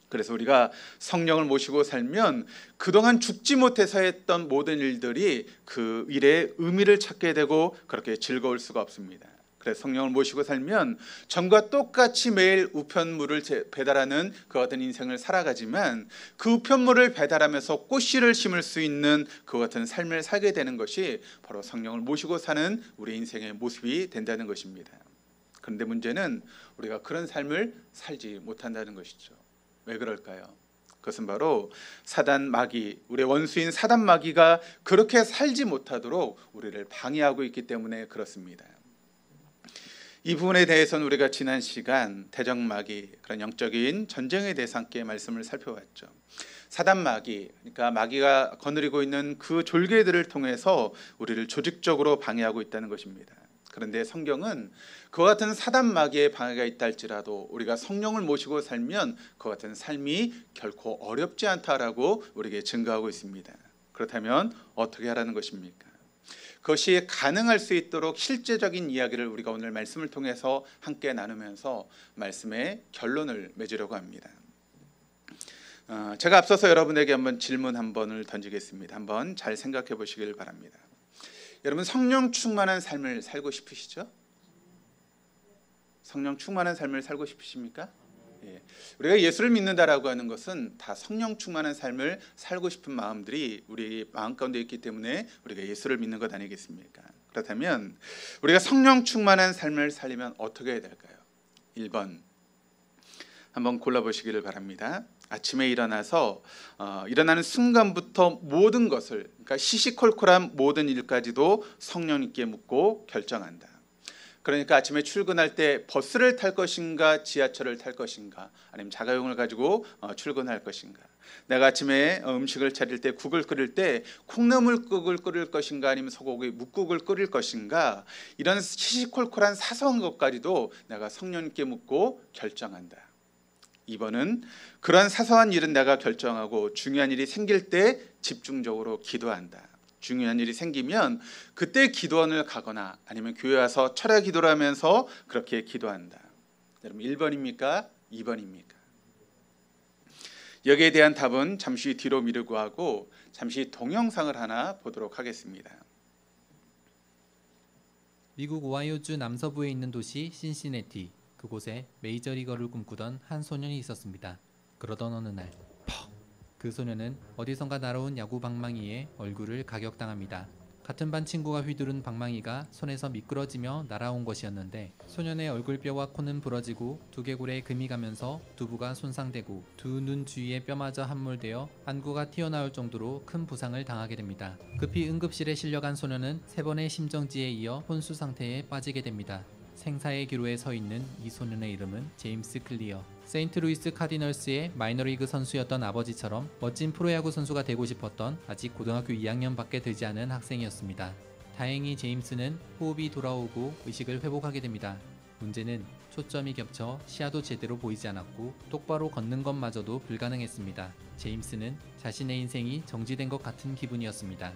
그래서 우리가 성령을 모시고 살면 그동안 죽지 못해서 했던 모든 일들이 그 일의 의미를 찾게 되고 그렇게 즐거울 수가 없습니다. 그래서 성령을 모시고 살면 전과 똑같이 매일 우편물을 배달하는 그 같은 인생을 살아가지만 그 우편물을 배달하면서 꽃씨를 심을 수 있는 그 같은 삶을 살게 되는 것이 바로 성령을 모시고 사는 우리 인생의 모습이 된다는 것입니다. 그런데 문제는 우리가 그런 삶을 살지 못한다는 것이죠. 왜 그럴까요? 그것은 바로 사단 마귀, 우리의 원수인 사단 마귀가 그렇게 살지 못하도록 우리를 방해하고 있기 때문에 그렇습니다. 이 부분에 대해서는 우리가 지난 시간 대적 마귀, 그런 영적인 전쟁에 대해서 함께 말씀을 살펴봤죠. 사단 마귀, 그러니까 마귀가 거느리고 있는 그 졸개들을 통해서 우리를 조직적으로 방해하고 있다는 것입니다. 그런데 성경은 그와 같은 사단 마귀의 방해가 있다 할지라도 우리가 성령을 모시고 살면 그와 같은 삶이 결코 어렵지 않다라고 우리에게 증거하고 있습니다. 그렇다면 어떻게 하라는 것입니까? 그것이 가능할 수 있도록 실제적인 이야기를 우리가 오늘 말씀을 통해서 함께 나누면서 말씀의 결론을 맺으려고 합니다. 제가 앞서서 여러분에게 한번 질문 한 번을 던지겠습니다. 한번 잘 생각해 보시길 바랍니다. 여러분, 성령 충만한 삶을 살고 싶으시죠? 성령 충만한 삶을 살고 싶으십니까? 예. 우리가 예수를 믿는다라고 하는 것은 다 성령 충만한 삶을 살고 싶은 마음들이 우리 마음 가운데 있기 때문에 우리가 예수를 믿는 것 아니겠습니까? 그렇다면 우리가 성령 충만한 삶을 살려면 어떻게 해야 될까요? 1번 한번 골라보시기를 바랍니다. 아침에 일어나서 일어나는 순간부터 모든 것을, 그러니까 시시콜콜한 모든 일까지도 성령님께 묻고 결정한다. 그러니까 아침에 출근할 때 버스를 탈 것인가 지하철을 탈 것인가 아니면 자가용을 가지고 출근할 것인가, 내가 아침에 음식을 차릴 때 국을 끓일 때 콩나물국을 끓일 것인가 아니면 소고기 묵국을 끓일 것인가, 이런 시시콜콜한 사소한 것까지도 내가 성령님께 묻고 결정한다. 2번은 그러한 사소한 일은 내가 결정하고 중요한 일이 생길 때 집중적으로 기도한다. 중요한 일이 생기면 그때 기도원을 가거나 아니면 교회 와서 철야 기도를 하면서 그렇게 기도한다. 여러분, 1번입니까? 2번입니까? 여기에 대한 답은 잠시 뒤로 미루고 하고 잠시 동영상을 하나 보도록 하겠습니다. 미국 오하이오주 남서부에 있는 도시 신시내티. 그곳에 메이저리거를 꿈꾸던 한 소년이 있었습니다. 그러던 어느 날 퍽! 그 소년은 어디선가 날아온 야구 방망이에 얼굴을 가격당합니다. 같은 반 친구가 휘두른 방망이가 손에서 미끄러지며 날아온 것이었는데 소년의 얼굴뼈와 코는 부러지고 두개골에 금이 가면서 두부가 손상되고 두 눈 주위의 뼈마저 함몰되어 안구가 튀어나올 정도로 큰 부상을 당하게 됩니다. 급히 응급실에 실려간 소년은 3번의 심정지에 이어 혼수 상태에 빠지게 됩니다. 생사의 기로에 서 있는 이 소년의 이름은 제임스 클리어. 세인트루이스 카디널스의 마이너리그 선수였던 아버지처럼 멋진 프로야구 선수가 되고 싶었던 아직 고등학교 2학년밖에 되지 않은 학생이었습니다. 다행히 제임스는 호흡이 돌아오고 의식을 회복하게 됩니다. 문제는 초점이 겹쳐 시야도 제대로 보이지 않았고 똑바로 걷는 것마저도 불가능했습니다. 제임스는 자신의 인생이 정지된 것 같은 기분이었습니다.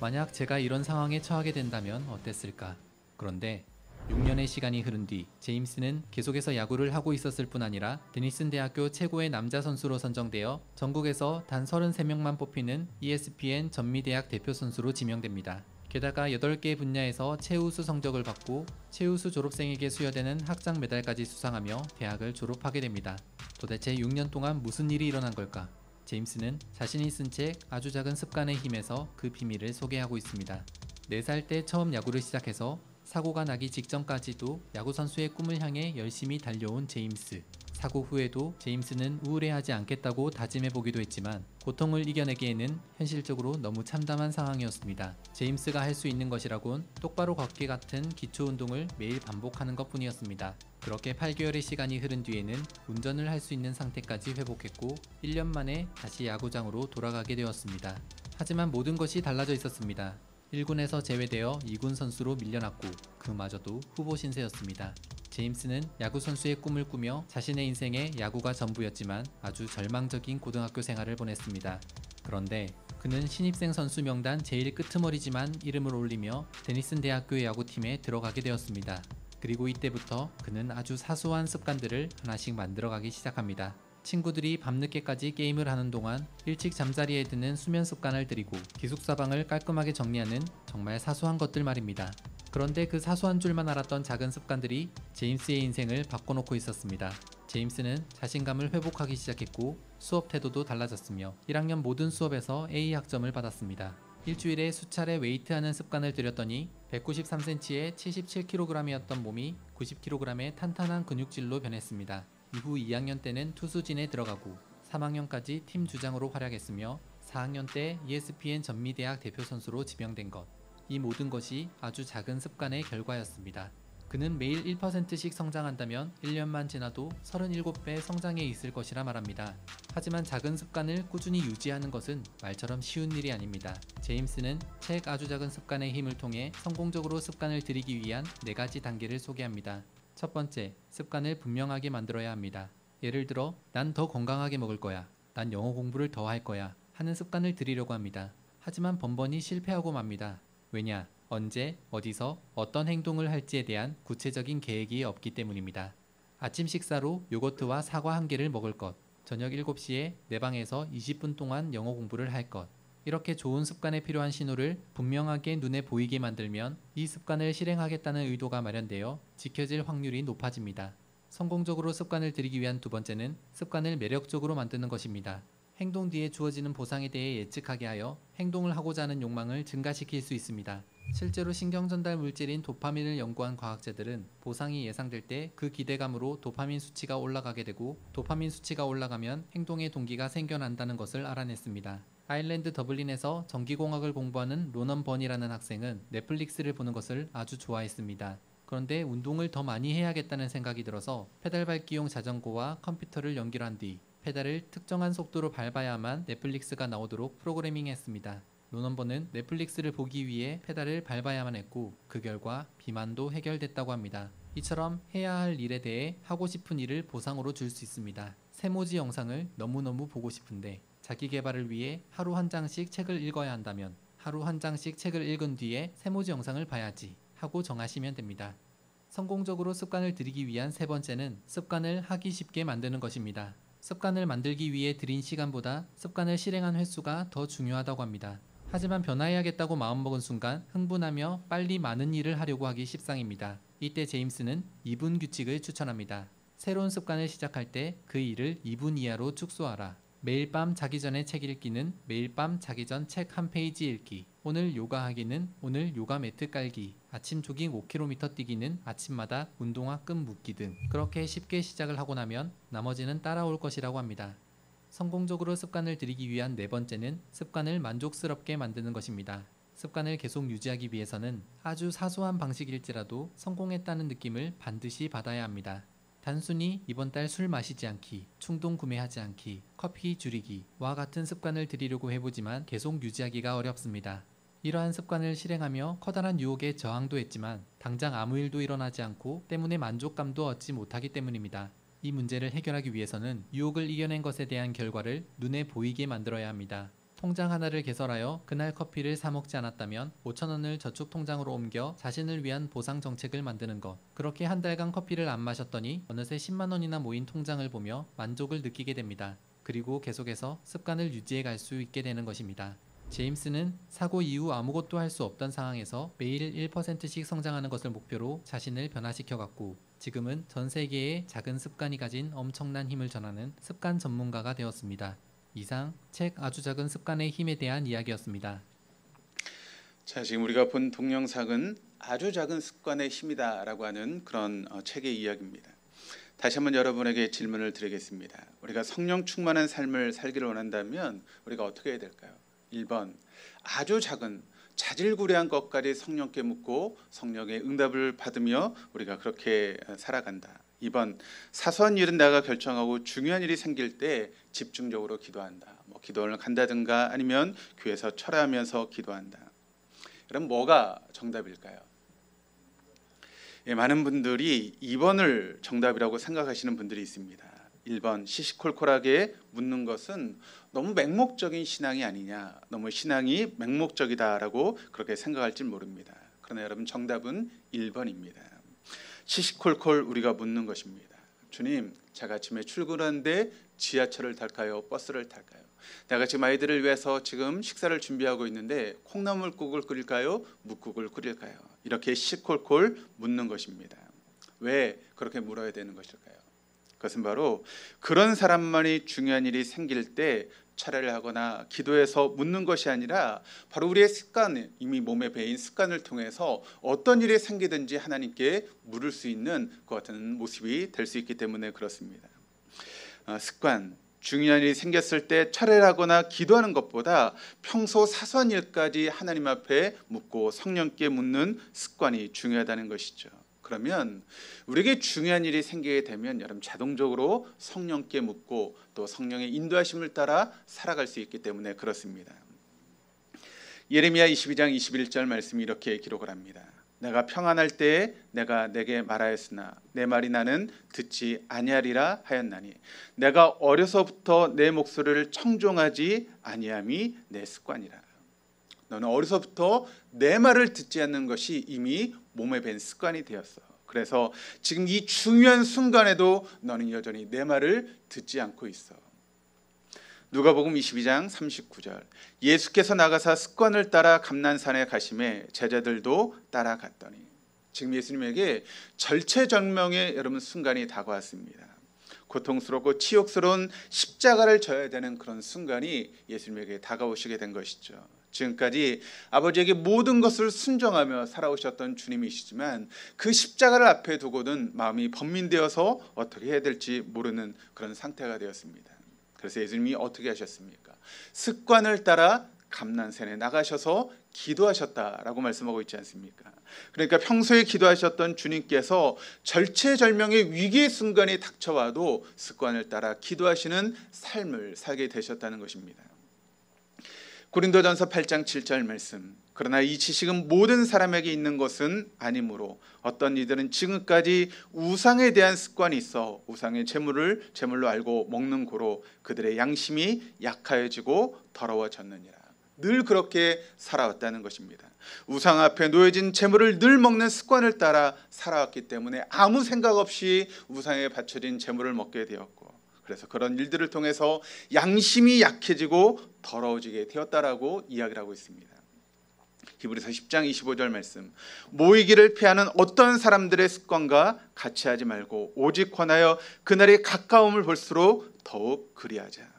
만약 제가 이런 상황에 처하게 된다면 어땠을까? 그런데 6년의 시간이 흐른 뒤 제임스는 계속해서 야구를 하고 있었을 뿐 아니라 데니슨 대학교 최고의 남자 선수로 선정되어 전국에서 단 33명만 뽑히는 ESPN 전미대학 대표 선수로 지명됩니다. 게다가 8개 분야에서 최우수 성적을 받고 최우수 졸업생에게 수여되는 학장 메달까지 수상하며 대학을 졸업하게 됩니다. 도대체 6년 동안 무슨 일이 일어난 걸까? 제임스는 자신이 쓴 책 아주 작은 습관의 힘에서 그 비밀을 소개하고 있습니다. 4살 때 처음 야구를 시작해서 사고가 나기 직전까지도 야구선수의 꿈을 향해 열심히 달려온 제임스. 사고 후에도 제임스는 우울해하지 않겠다고 다짐해보기도 했지만 고통을 이겨내기에는 현실적으로 너무 참담한 상황이었습니다. 제임스가 할 수 있는 것이라곤 똑바로 걷기 같은 기초운동을 매일 반복하는 것뿐이었습니다. 그렇게 8개월의 시간이 흐른 뒤에는 운전을 할 수 있는 상태까지 회복했고 1년 만에 다시 야구장으로 돌아가게 되었습니다. 하지만 모든 것이 달라져 있었습니다. 1군에서 제외되어 2군 선수로 밀려났고 그마저도 후보 신세였습니다. 제임스는 야구 선수의 꿈을 꾸며 자신의 인생에 야구가 전부였지만 아주 절망적인 고등학교 생활을 보냈습니다. 그런데 그는 신입생 선수 명단 제일 끄트머리지만 이름을 올리며 데니슨 대학교 야구팀에 들어가게 되었습니다. 그리고 이때부터 그는 아주 사소한 습관들을 하나씩 만들어가기 시작합니다. 친구들이 밤늦게까지 게임을 하는 동안 일찍 잠자리에 드는 수면 습관을 들이고 기숙사방을 깔끔하게 정리하는 정말 사소한 것들 말입니다. 그런데 그 사소한 줄만 알았던 작은 습관들이 제임스의 인생을 바꿔놓고 있었습니다. 제임스는 자신감을 회복하기 시작했고 수업 태도도 달라졌으며 1학년 모든 수업에서 A 학점을 받았습니다. 일주일에 수차례 웨이트하는 습관을 들였더니 193cm에 77kg이었던 몸이 90kg의 탄탄한 근육질로 변했습니다. 이후 2학년 때는 투수진에 들어가고 3학년까지 팀 주장으로 활약했으며 4학년 때 ESPN 전미대학 대표 선수로 지명된 것. 이 모든 것이 아주 작은 습관의 결과였습니다. 그는 매일 1%씩 성장한다면 1년만 지나도 37배 성장해 있을 것이라 말합니다. 하지만 작은 습관을 꾸준히 유지하는 것은 말처럼 쉬운 일이 아닙니다. 제임스는 책 아주 작은 습관의 힘을 통해 성공적으로 습관을 들이기 위한 4가지 단계를 소개합니다. 첫 번째, 습관을 분명하게 만들어야 합니다. 예를 들어 난 더 건강하게 먹을 거야, 난 영어 공부를 더 할 거야 하는 습관을 들이려고 합니다. 하지만 번번이 실패하고 맙니다. 왜냐? 언제, 어디서, 어떤 행동을 할지에 대한 구체적인 계획이 없기 때문입니다. 아침 식사로 요거트와 사과 1개를 먹을 것, 저녁 7시에 내 방에서 20분 동안 영어 공부를 할 것. 이렇게 좋은 습관에 필요한 신호를 분명하게 눈에 보이게 만들면 이 습관을 실행하겠다는 의도가 마련되어 지켜질 확률이 높아집니다. 성공적으로 습관을 들이기 위한 두 번째는 습관을 매력적으로 만드는 것입니다. 행동 뒤에 주어지는 보상에 대해 예측하게 하여 행동을 하고자 하는 욕망을 증가시킬 수 있습니다. 실제로 신경전달 물질인 도파민을 연구한 과학자들은 보상이 예상될 때 그 기대감으로 도파민 수치가 올라가게 되고 도파민 수치가 올라가면 행동의 동기가 생겨난다는 것을 알아냈습니다. 아일랜드 더블린에서 전기공학을 공부하는 로넌 번이라는 학생은 넷플릭스를 보는 것을 아주 좋아했습니다. 그런데 운동을 더 많이 해야겠다는 생각이 들어서 페달 밟기용 자전거와 컴퓨터를 연결한 뒤 페달을 특정한 속도로 밟아야만 넷플릭스가 나오도록 프로그래밍했습니다. 로넌 번은 넷플릭스를 보기 위해 페달을 밟아야만 했고 그 결과 비만도 해결됐다고 합니다. 이처럼 해야 할 일에 대해 하고 싶은 일을 보상으로 줄 수 있습니다. 세모지 영상을 너무너무 보고 싶은데 자기 개발을 위해 하루 1장씩 책을 읽어야 한다면 하루 1장씩 책을 읽은 뒤에 세모지 영상을 봐야지 하고 정하시면 됩니다. 성공적으로 습관을 들이기 위한 세 번째는 습관을 하기 쉽게 만드는 것입니다. 습관을 만들기 위해 들인 시간보다 습관을 실행한 횟수가 더 중요하다고 합니다. 하지만 변화해야겠다고 마음먹은 순간 흥분하며 빨리 많은 일을 하려고 하기 십상입니다. 이때 제임스는 2분 규칙을 추천합니다. 새로운 습관을 시작할 때 그 일을 2분 이하로 축소하라. 매일 밤 자기 전에 책 읽기는 매일 밤 자기 전 책 1페이지 읽기. 오늘 요가하기는 오늘 요가 매트 깔기, 아침 조깅 5km 뛰기는 아침마다 운동화 끈 묶기 등 그렇게 쉽게 시작을 하고 나면 나머지는 따라올 것이라고 합니다. 성공적으로 습관을 들이기 위한 네 번째는 습관을 만족스럽게 만드는 것입니다. 습관을 계속 유지하기 위해서는 아주 사소한 방식일지라도 성공했다는 느낌을 반드시 받아야 합니다. 단순히 이번 달 술 마시지 않기, 충동 구매하지 않기, 커피 줄이기와 같은 습관을 들이려고 해보지만 계속 유지하기가 어렵습니다. 이러한 습관을 실행하며 커다란 유혹에 저항도 했지만 당장 아무 일도 일어나지 않고 때문에 만족감도 얻지 못하기 때문입니다. 이 문제를 해결하기 위해서는 유혹을 이겨낸 것에 대한 결과를 눈에 보이게 만들어야 합니다. 통장 하나를 개설하여 그날 커피를 사 먹지 않았다면 5,000원을 저축 통장으로 옮겨 자신을 위한 보상 정책을 만드는 것. 그렇게 한 달간 커피를 안 마셨더니 어느새 10만 원이나 모인 통장을 보며 만족을 느끼게 됩니다. 그리고 계속해서 습관을 유지해 갈 수 있게 되는 것입니다. 제임스는 사고 이후 아무것도 할 수 없던 상황에서 매일 1%씩 성장하는 것을 목표로 자신을 변화시켜갔고 지금은 전 세계의 작은 습관이 가진 엄청난 힘을 전하는 습관 전문가가 되었습니다. 이상 책 아주 작은 습관의 힘에 대한 이야기였습니다. 자, 지금 우리가 본 동영상은 아주 작은 습관의 힘이다라고 하는 그런 책의 이야기입니다. 다시 한번 여러분에게 질문을 드리겠습니다. 우리가 성령 충만한 삶을 살기를 원한다면 우리가 어떻게 해야 될까요? 1번, 아주 작은 자질구레한 것까지 성령께 묻고 성령의 응답을 받으며 우리가 그렇게 살아간다. 2번, 사소한 일은 내가 결정하고 중요한 일이 생길 때 집중적으로 기도한다. 기도를 간다든가 아니면 교회에서 철회하면서 기도한다. 그럼 뭐가 정답일까요? 많은 분들이 2번을 정답이라고 생각하시는 분들이 있습니다. 1번, 시시콜콜하게 묻는 것은 너무 맹목적인 신앙이 아니냐, 너무 신앙이 맹목적이다라고 그렇게 생각할지 모릅니다. 그러나 여러분, 정답은 1번입니다. 시시콜콜 우리가 묻는 것입니다. 주님, 제가 아침에 출근하는데 지하철을 탈까요? 버스를 탈까요? 내가 지금 아이들을 위해서 지금 식사를 준비하고 있는데 콩나물국을 끓일까요? 묵국을 끓일까요? 이렇게 시시콜콜 묻는 것입니다. 왜 그렇게 물어야 되는 것일까요? 그것은 바로 그런 사람만이 중요한 일이 생길 때 철회를 하거나 기도해서 묻는 것이 아니라 바로 우리의 습관, 이미 몸에 배인 습관을 통해서 어떤 일이 생기든지 하나님께 물을 수 있는 그 같은 모습이 될 수 있기 때문에 그렇습니다. 습관, 중요한 일이 생겼을 때 철회를 하거나 기도하는 것보다 평소 사소한 일까지 하나님 앞에 묻고 성령께 묻는 습관이 중요하다는 것이죠. 그러면 우리에게 중요한 일이 생기게 되면 여러분, 자동적으로 성령께 묻고 또 성령의 인도하심을 따라 살아갈 수 있기 때문에 그렇습니다. 예레미야 22장 21절 말씀이 이렇게 기록을 합니다. 내가 평안할 때에 내가 내게 말하였으나 내 말이 나는 듣지 아니하리라 하였나니 내가 어려서부터 내 목소리를 청종하지 아니함이 내 습관이라. 너는 어려서부터 내 말을 듣지 않는 것이 이미 몸에 밴 습관이 되었어. 그래서 지금 이 중요한 순간에도 너는 여전히 내 말을 듣지 않고 있어. 누가복음 22장 39절, 예수께서 나가사 습관을 따라 감난산에 가심에 제자들도 따라갔더니. 지금 예수님에게 절체절명의 여러분 순간이 다가왔습니다. 고통스럽고 치욕스러운 십자가를 져야 되는 그런 순간이 예수님에게 다가오시게 된 것이죠. 지금까지 아버지에게 모든 것을 순종하며 살아오셨던 주님이시지만 그 십자가를 앞에 두고는 마음이 번민되어서 어떻게 해야 될지 모르는 그런 상태가 되었습니다. 그래서 예수님이 어떻게 하셨습니까? 습관을 따라 감난산에 나가셔서 기도하셨다라고 말씀하고 있지 않습니까? 그러니까 평소에 기도하셨던 주님께서 절체절명의 위기의 순간이 닥쳐와도 습관을 따라 기도하시는 삶을 살게 되셨다는 것입니다. 고린도전서 8장 7절 말씀, 그러나 이 지식은 모든 사람에게 있는 것은 아니므로 어떤 이들은 지금까지 우상에 대한 습관이 있어 우상의 제물로 알고 먹는 고로 그들의 양심이 약하여지고 더러워졌느니라. 늘 그렇게 살아왔다는 것입니다. 우상 앞에 놓여진 제물을 늘 먹는 습관을 따라 살아왔기 때문에 아무 생각 없이 우상에 바쳐진 제물을 먹게 되었고, 그래서 그런 일들을 통해서 양심이 약해지고 더러워지게 되었다라고 이야기를 하고 있습니다. 히브리서 10장 25절 말씀, 모이기를 피하는 어떤 사람들의 습관과 같이 하지 말고 오직 권하여 그날의 가까움을 볼수록 더욱 그리하자.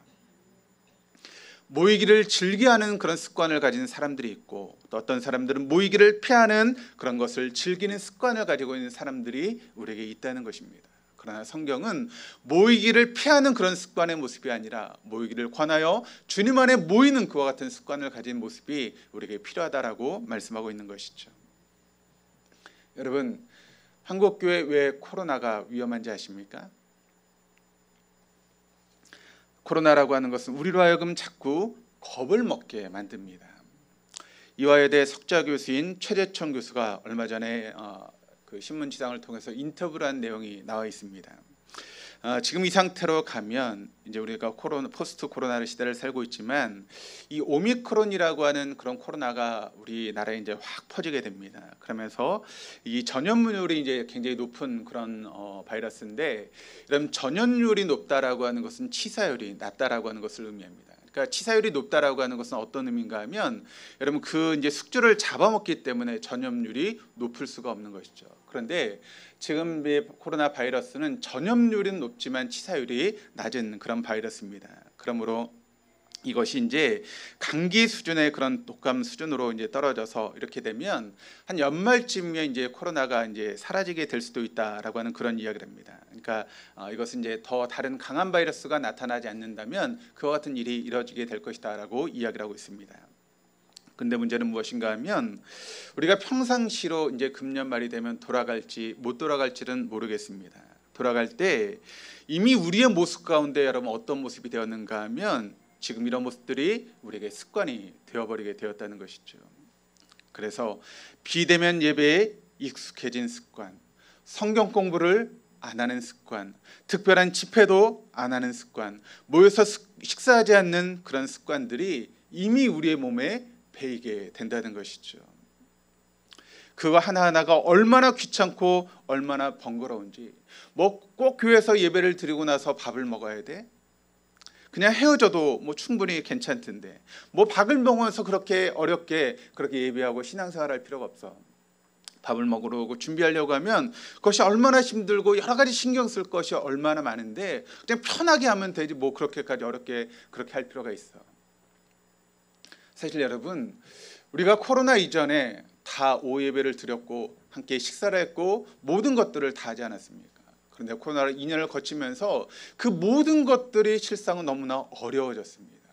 모이기를 즐겨하는 그런 습관을 가진 사람들이 있고, 또 어떤 사람들은 모이기를 피하는 그런 것을 즐기는 습관을 가지고 있는 사람들이 우리에게 있다는 것입니다. 그러나 성경은 모이기를 피하는 그런 습관의 모습이 아니라 모이기를 권하여 주님 안에 모이는 그와 같은 습관을 가진 모습이 우리에게 필요하다라고 말씀하고 있는 것이죠. 여러분, 한국교회 왜 코로나가 위험한지 아십니까? 코로나라고 하는 것은 우리로 하여금 자꾸 겁을 먹게 만듭니다. 이화여대 석좌 교수인 최재천 교수가 얼마 전에 그 신문지상을 통해서 인터뷰를 한 내용이 나와 있습니다. 지금 이 상태로 가면 이제 우리가 포스트 코로나 시대를 살고 있지만 이 오미크론이라고 하는 그런 코로나가 우리나라에 이제 확 퍼지게 됩니다. 그러면서 이 전염률이 이제 굉장히 높은 그런 바이러스인데, 이런 전염률이 높다라고 하는 것은 치사율이 낮다라고 하는 것을 의미합니다. 그러니까 치사율이 높다라고 하는 것은 어떤 의미인가 하면, 여러분 그 이제 숙주를 잡아먹기 때문에 전염률이 높을 수가 없는 것이죠. 그런데 지금 코로나 바이러스는 전염률은 높지만 치사율이 낮은 그런 바이러스입니다. 그러므로 이것이 이제 감기 수준의 그런 독감 수준으로 이제 떨어져서 이렇게 되면 한 연말쯤이면 이제 코로나가 이제 사라지게 될 수도 있다라고 하는 그런 이야기를 합니다. 그러니까 이것은 이제 더 다른 강한 바이러스가 나타나지 않는다면 그와 같은 일이 이루어지게 될 것이다라고 이야기를 하고 있습니다. 근데 문제는 무엇인가 하면, 우리가 평상시로 이제 금년 말이 되면 돌아갈지 못 돌아갈지는 모르겠습니다. 돌아갈 때 이미 우리의 모습 가운데 여러분 어떤 모습이 되었는가 하면, 지금 이런 모습들이 우리에게 습관이 되어버리게 되었다는 것이죠. 그래서 비대면 예배에 익숙해진 습관, 성경 공부를 안 하는 습관, 특별한 집회도 안 하는 습관, 모여서 식사하지 않는 그런 습관들이 이미 우리의 몸에 배이게 된다는 것이죠. 그거 하나하나가 얼마나 귀찮고 얼마나 번거로운지, 뭐 꼭 교회에서 예배를 드리고 나서 밥을 먹어야 돼? 그냥 헤어져도 뭐 충분히 괜찮던데 뭐 밥을 먹으면서 그렇게 어렵게 그렇게 예배하고 신앙생활할 필요가 없어. 밥을 먹으러 오고 준비하려고 하면 그것이 얼마나 힘들고 여러 가지 신경 쓸 것이 얼마나 많은데 그냥 편하게 하면 되지 뭐 그렇게까지 어렵게 그렇게 할 필요가 있어. 사실 여러분, 우리가 코로나 이전에 다 오후 예배를 드렸고 함께 식사를 했고 모든 것들을 다 하지 않았습니까? 그런데 코로나 2년을 거치면서 그 모든 것들이 실상은 너무나 어려워졌습니다.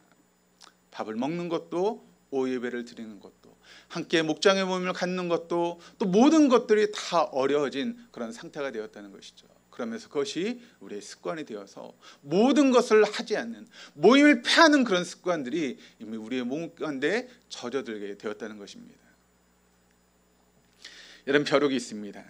밥을 먹는 것도, 오후 예배를 드리는 것도, 함께 목장의 모임을 갖는 것도, 또 모든 것들이 다 어려워진 그런 상태가 되었다는 것이죠. 그러면서 그것이 우리의 습관이 되어서 모든 것을 하지 않는, 모임을 패하는 그런 습관들이 이미 우리의 몸 가운데 젖어들게 되었다는 것입니다. 이런 벼룩이 있습니다.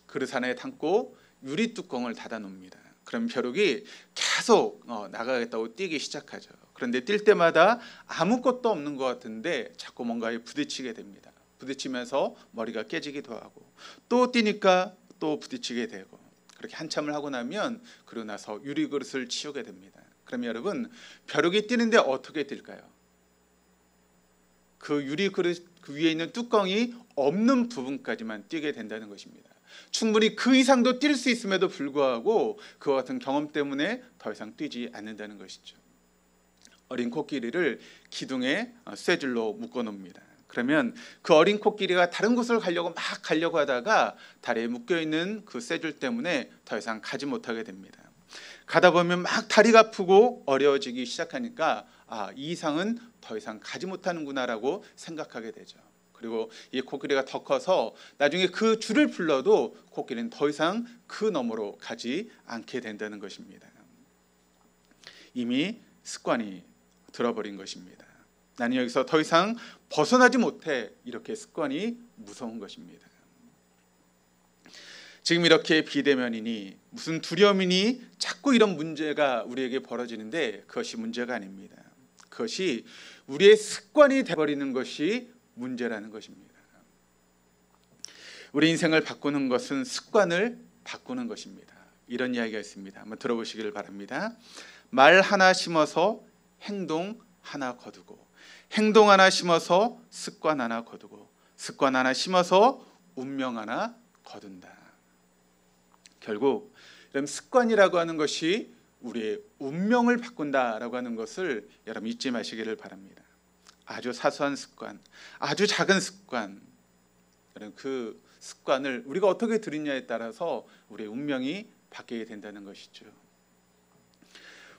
그릇 하나에 담고 유리 뚜껑을 닫아 놓습니다. 그럼 벼룩이 계속 나가겠다고 뛰기 시작하죠. 그런데 뛸 때마다 아무것도 없는 것 같은데 자꾸 뭔가에 부딪히게 됩니다. 부딪히면서 머리가 깨지기도 하고, 또 뛰니까 또 부딪히게 되고, 그렇게 한참을 하고 나면 그러고 나서 유리 그릇을 치우게 됩니다. 그러면 여러분, 벼룩이 뛰는데 어떻게 뛸까요? 그 유리 그릇 그 위에 있는 뚜껑이 없는 부분까지만 뛰게 된다는 것입니다. 충분히 그 이상도 뛸 수 있음에도 불구하고 그와 같은 경험 때문에 더 이상 뛰지 않는다는 것이죠. 어린 코끼리를 기둥에 쇠줄로 묶어 놓습니다. 그러면 그 어린 코끼리가 다른 곳을 가려고 하다가 다리에 묶여있는 그 쇠줄 때문에 더 이상 가지 못하게 됩니다. 가다 보면 막 다리가 아프고 어려워지기 시작하니까 이 이상은 더 이상 가지 못하는구나라고 생각하게 되죠. 그리고 이 코끼리가 더 커서 나중에 그 줄을 풀러도 코끼리는 더 이상 그 너머로 가지 않게 된다는 것입니다. 이미 습관이 들어버린 것입니다. 나는 여기서 더 이상 벗어나지 못해. 이렇게 습관이 무서운 것입니다. 지금 이렇게 비대면이니 무슨 두려움이니 자꾸 이런 문제가 우리에게 벌어지는데 그것이 문제가 아닙니다. 그것이 우리의 습관이 되어버리는 것이 문제라는 것입니다. 우리 인생을 바꾸는 것은 습관을 바꾸는 것입니다. 이런 이야기가 있습니다. 한번 들어보시기를 바랍니다. 말 하나 심어서 행동 하나 거두고, 행동 하나 심어서 습관 하나 거두고, 습관 하나 심어서 운명 하나 거둔다. 결국 이런 습관이라고 하는 것이 우리의 운명을 바꾼다라고 하는 것을 여러분 잊지 마시기를 바랍니다. 아주 사소한 습관, 아주 작은 습관, 그 습관을 우리가 어떻게 들이냐에 따라서 우리의 운명이 바뀌게 된다는 것이죠.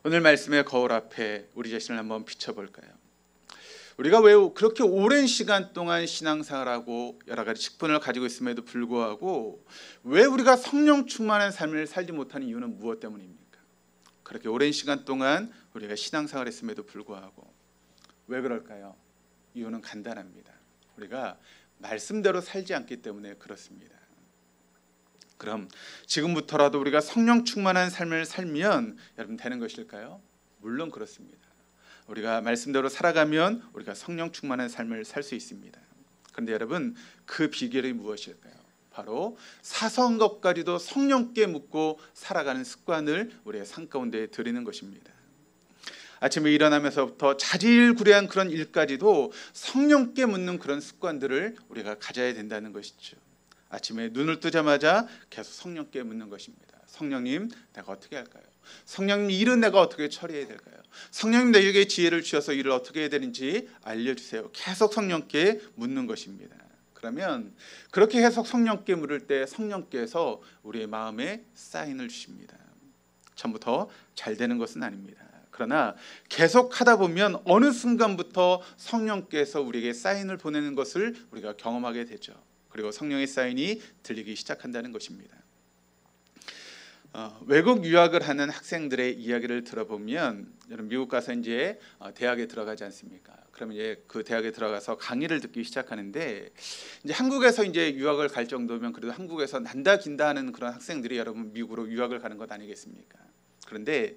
오늘 말씀의 거울 앞에 우리 자신을 한번 비춰볼까요? 우리가 왜 그렇게 오랜 시간 동안 신앙생활하고 여러 가지 직분을 가지고 있음에도 불구하고 왜 우리가 성령 충만한 삶을 살지 못하는 이유는 무엇 때문입니까? 그렇게 오랜 시간 동안 우리가 신앙생활을 했음에도 불구하고 왜 그럴까요? 이유는 간단합니다. 우리가 말씀대로 살지 않기 때문에 그렇습니다. 그럼 지금부터라도 우리가 성령 충만한 삶을 살면 여러분 되는 것일까요? 물론 그렇습니다. 우리가 말씀대로 살아가면 우리가 성령 충만한 삶을 살 수 있습니다. 그런데 여러분 그 비결이 무엇일까요? 바로 사소한 것까지도 성령께 묻고 살아가는 습관을 우리의 삶 가운데 들이는 것입니다. 아침에 일어나면서부터 자질구레한 그런 일까지도 성령께 묻는 그런 습관들을 우리가 가져야 된다는 것이죠. 아침에 눈을 뜨자마자 계속 성령께 묻는 것입니다. 성령님, 내가 어떻게 할까요? 성령님, 일은 내가 어떻게 처리해야 될까요? 성령님, 내게 지혜를 주셔서 일을 어떻게 해야 되는지 알려주세요. 계속 성령께 묻는 것입니다. 그러면 그렇게 계속 성령께 물을 때 성령께서 우리의 마음에 사인을 주십니다. 처음부터 잘 되는 것은 아닙니다. 그러나 계속 하다 보면 어느 순간부터 성령께서 우리에게 사인을 보내는 것을 우리가 경험하게 되죠. 그리고 성령의 사인이 들리기 시작한다는 것입니다. 외국 유학을 하는 학생들의 이야기를 들어보면, 여러분 미국 가서 이제 대학에 들어가지 않습니까? 그러면 이제 그 대학에 들어가서 강의를 듣기 시작하는데, 이제 한국에서 이제 유학을 갈 정도면 그래도 한국에서 난다 긴다 하는 그런 학생들이 여러분 미국으로 유학을 가는 것 아니겠습니까? 그런데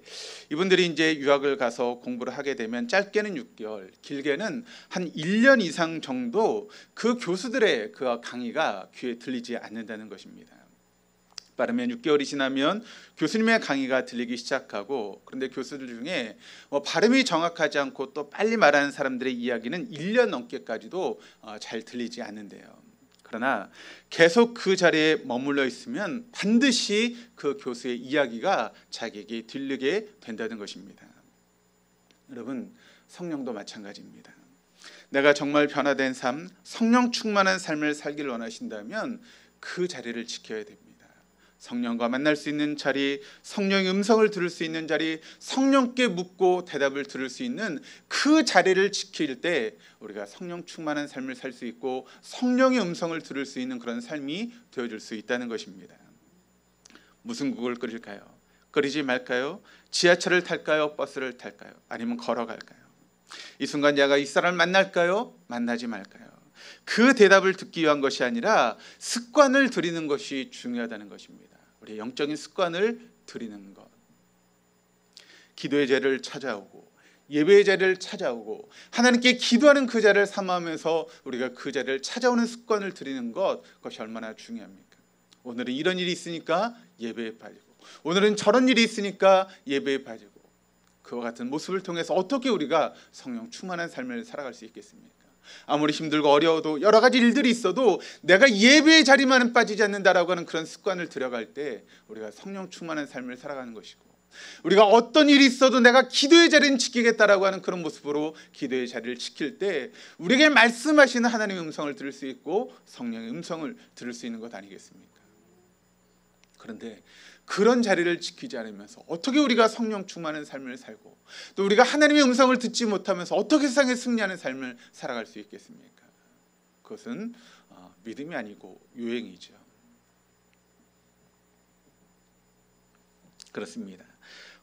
이분들이 이제 유학을 가서 공부를 하게 되면 짧게는 6개월, 길게는 한 1년 이상 정도 그 교수들의 그 강의가 귀에 들리지 않는다는 것입니다. 빠르면 6개월이 지나면 교수님의 강의가 들리기 시작하고, 그런데 교수들 중에 발음이 정확하지 않고 또 빨리 말하는 사람들의 이야기는 1년 넘게까지도 잘 들리지 않는데요. 그러나 계속 그 자리에 머물러 있으면 반드시 그 교수의 이야기가 자기에게 들리게 된다는 것입니다. 여러분, 성령도 마찬가지입니다. 내가 정말 변화된 삶, 성령 충만한 삶을 살기를 원하신다면 그 자리를 지켜야 됩니다. 성령과 만날 수 있는 자리, 성령의 음성을 들을 수 있는 자리, 성령께 묻고 대답을 들을 수 있는 그 자리를 지킬 때 우리가 성령 충만한 삶을 살 수 있고 성령의 음성을 들을 수 있는 그런 삶이 되어줄 수 있다는 것입니다. 무슨 국을 끓일까요? 끓이지 말까요? 지하철을 탈까요? 버스를 탈까요? 아니면 걸어갈까요? 이 순간 내가 이 사람을 만날까요? 만나지 말까요? 그 대답을 듣기 위한 것이 아니라 습관을 들이는 것이 중요하다는 것입니다. 우리의 영적인 습관을 들이는 것, 기도의 자리를 찾아오고 예배의 자리를 찾아오고 하나님께 기도하는 그 자리를 삼아하면서 우리가 그 자리를 찾아오는 습관을 들이는 것, 그것이 얼마나 중요합니까? 오늘은 이런 일이 있으니까 예배에 빠지고, 오늘은 저런 일이 있으니까 예배에 빠지고, 그와 같은 모습을 통해서 어떻게 우리가 성령 충만한 삶을 살아갈 수 있겠습니까? 아무리 힘들고 어려워도 여러 가지 일들이 있어도 내가 예배의 자리만은 빠지지 않는다라고 하는 그런 습관을 들여갈 때 우리가 성령 충만한 삶을 살아가는 것이고, 우리가 어떤 일이 있어도 내가 기도의 자리는 지키겠다라고 하는 그런 모습으로 기도의 자리를 지킬 때 우리에게 말씀하시는 하나님의 음성을 들을 수 있고 성령의 음성을 들을 수 있는 것 아니겠습니까? 그런데 그런 자리를 지키지 않으면서 어떻게 우리가 성령 충만한 삶을 살고, 또 우리가 하나님의 음성을 듣지 못하면서 어떻게 세상에 승리하는 삶을 살아갈 수 있겠습니까? 그것은 믿음이 아니고 유행이죠. 그렇습니다.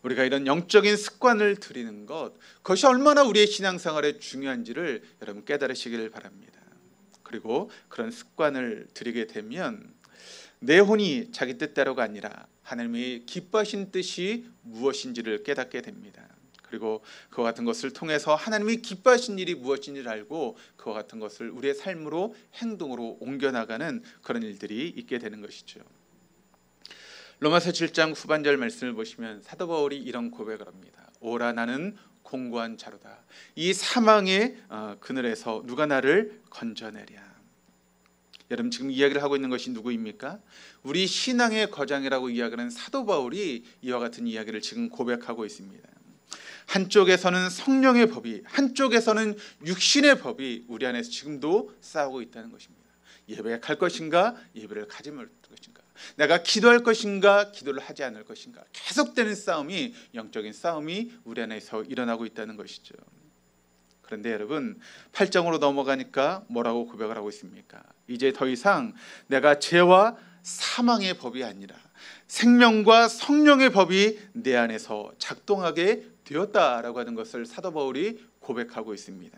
우리가 이런 영적인 습관을 들이는 것, 그것이 얼마나 우리의 신앙생활에 중요한지를 여러분 깨달으시기를 바랍니다. 그리고 그런 습관을 들이게 되면 내 혼이 자기 뜻대로가 아니라 하나님의 기뻐하신 뜻이 무엇인지를 깨닫게 됩니다. 그리고 그와 같은 것을 통해서 하나님이 기뻐하신 일이 무엇인지를 알고 그와 같은 것을 우리의 삶으로, 행동으로 옮겨나가는 그런 일들이 있게 되는 것이죠. 로마서 7장 후반절 말씀을 보시면 사도 바울이 이런 고백을 합니다. 오라, 나는 공고한 자로다. 이 사망의 그늘에서 누가 나를 건져내랴. 여러분 지금 이야기를 하고 있는 것이 누구입니까? 우리 신앙의 거장이라고 이야기하는 사도 바울이 이와 같은 이야기를 지금 고백하고 있습니다. 한쪽에서는 성령의 법이, 한쪽에서는 육신의 법이 우리 안에서 지금도 싸우고 있다는 것입니다. 예배에 갈 것인가, 예배를 가지 말 것인가, 내가 기도할 것인가, 기도를 하지 않을 것인가, 계속되는 싸움이, 영적인 싸움이 우리 안에서 일어나고 있다는 것이죠. 그런데 여러분 8장으로 넘어가니까 뭐라고 고백을 하고 있습니까? 이제 더 이상 내가 죄와 사망의 법이 아니라 생명과 성령의 법이 내 안에서 작동하게 되었다라고 하는 것을 사도 바울이 고백하고 있습니다.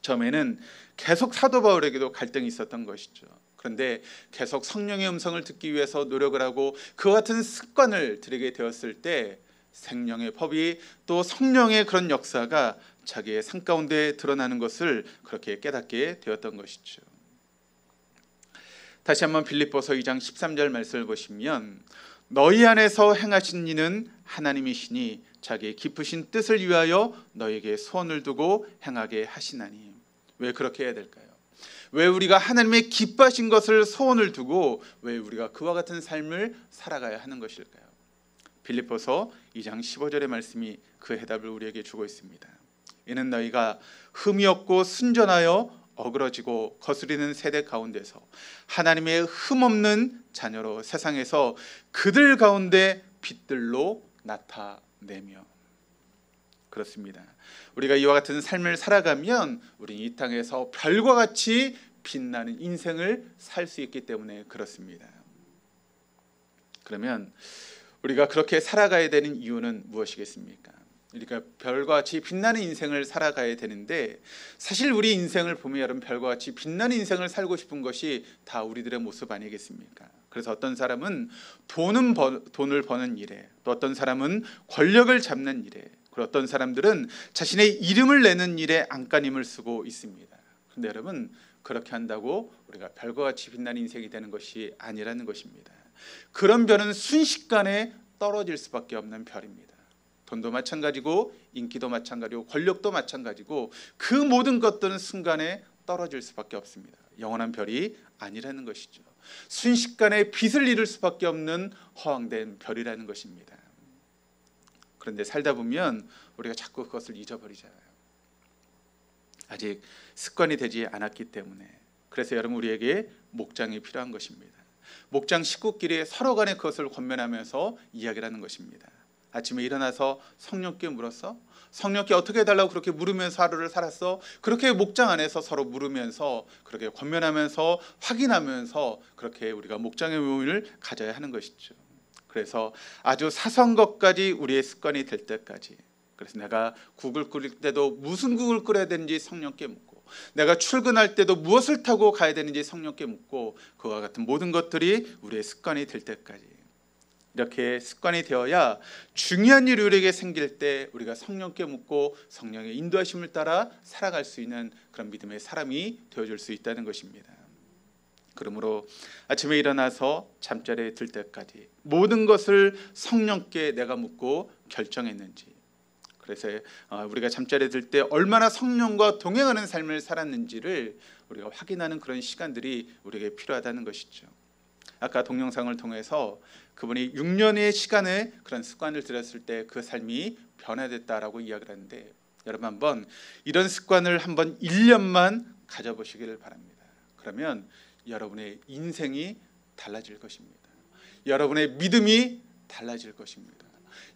처음에는 계속 사도 바울에게도 갈등이 있었던 것이죠. 그런데 계속 성령의 음성을 듣기 위해서 노력을 하고 그와 같은 습관을 들이게 되었을 때 생명의 법이 또 성령의 그런 역사가 자기의 삶 가운데 드러나는 것을 그렇게 깨닫게 되었던 것이죠. 다시 한번 빌립보서 2장 13절 말씀을 보시면 너희 안에서 행하신 이는 하나님이시니 자기의 깊으신 뜻을 위하여 너에게 소원을 두고 행하게 하시나니. 왜 그렇게 해야 될까요? 왜 우리가 하나님의 기뻐하신 것을 소원을 두고 왜 우리가 그와 같은 삶을 살아가야 하는 것일까요? 빌립보서 2장 15절의 말씀이 그 해답을 우리에게 주고 있습니다. 이는 너희가 흠이 없고 순전하여 어그러지고 거스리는 세대 가운데서 하나님의 흠없는 자녀로 세상에서 그들 가운데 빛들로 나타내며. 그렇습니다. 우리가 이와 같은 삶을 살아가면 우리는 이 땅에서 별과 같이 빛나는 인생을 살 수 있기 때문에 그렇습니다. 그러면 우리가 그렇게 살아가야 되는 이유는 무엇이겠습니까? 우리가 별과 같이 빛나는 인생을 살아가야 되는데 사실 우리 인생을 보면 여러분 별과 같이 빛나는 인생을 살고 싶은 것이 다 우리들의 모습 아니겠습니까? 그래서 어떤 사람은 돈을 버는 일에, 또 어떤 사람은 권력을 잡는 일에, 그리고 어떤 사람들은 자신의 이름을 내는 일에 안간힘을 쓰고 있습니다. 그런데 여러분 그렇게 한다고 우리가 별과 같이 빛나는 인생이 되는 것이 아니라는 것입니다. 그런 별은 순식간에 떨어질 수밖에 없는 별입니다. 돈도 마찬가지고 인기도 마찬가지고 권력도 마찬가지고 그 모든 것들은 순간에 떨어질 수밖에 없습니다. 영원한 별이 아니라는 것이죠. 순식간에 빛을 잃을 수밖에 없는 허황된 별이라는 것입니다. 그런데 살다 보면 우리가 자꾸 그것을 잊어버리잖아요. 아직 습관이 되지 않았기 때문에. 그래서 여러분 우리에게 목장이 필요한 것입니다. 목장 식구끼리 서로 간에 그것을 권면하면서 이야기를 하는 것입니다. 아침에 일어나서 성령께 물었어? 성령께 어떻게 해달라고 그렇게 물으면서 하루를 살았어? 그렇게 목장 안에서 서로 물으면서 그렇게 권면하면서 확인하면서 그렇게 우리가 목장의 묘미를 가져야 하는 것이죠. 그래서 아주 사소한 것까지 우리의 습관이 될 때까지, 그래서 내가 국을 끓일 때도 무슨 국을 끓여야 되는지 성령께 묻고, 내가 출근할 때도 무엇을 타고 가야 되는지 성령께 묻고, 그와 같은 모든 것들이 우리의 습관이 될 때까지 이렇게 습관이 되어야 중요한 일이 우리에게 생길 때 우리가 성령께 묻고 성령의 인도하심을 따라 살아갈 수 있는 그런 믿음의 사람이 되어줄 수 있다는 것입니다. 그러므로 아침에 일어나서 잠자리에 들 때까지 모든 것을 성령께 내가 묻고 결정했는지, 그래서 우리가 잠자리에 들 때 얼마나 성령과 동행하는 삶을 살았는지를 우리가 확인하는 그런 시간들이 우리에게 필요하다는 것이죠. 아까 동영상을 통해서 그분이 6년의 시간에 그런 습관을 들였을 때 그 삶이 변화됐다라고 이야기를 하는데, 여러분 한번 이런 습관을 한번 1년만 가져보시기를 바랍니다. 그러면 여러분의 인생이 달라질 것입니다. 여러분의 믿음이 달라질 것입니다.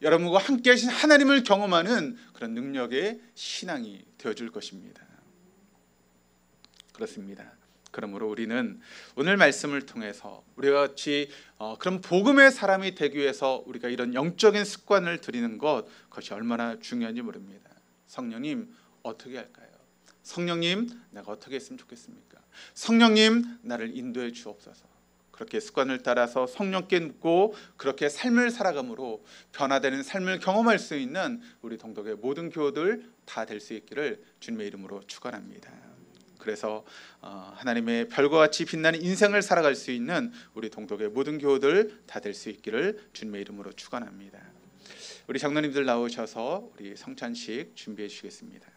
여러분과 함께 하신 하나님을 경험하는 그런 능력의 신앙이 되어줄 것입니다. 그렇습니다. 그러므로 우리는 오늘 말씀을 통해서 우리가 같이 그런 복음의 사람이 되기 위해서 우리가 이런 영적인 습관을 들이는 그것이 얼마나 중요한지 모릅니다. 성령님 어떻게 할까요? 성령님 내가 어떻게 했으면 좋겠습니까? 성령님 나를 인도해 주옵소서. 그렇게 습관을 따라서 성령께 묻고 그렇게 삶을 살아감으로 변화되는 삶을 경험할 수 있는 우리 동덕의 모든 교우들 다 될 수 있기를 주님의 이름으로 축원합니다. 그래서 하나님의 별과 같이 빛나는 인생을 살아갈 수 있는 우리 동덕의 모든 교우들 다 될 수 있기를 주님의 이름으로 축원합니다. 우리 장로님들 나오셔서 우리 성찬식 준비해 주시겠습니다.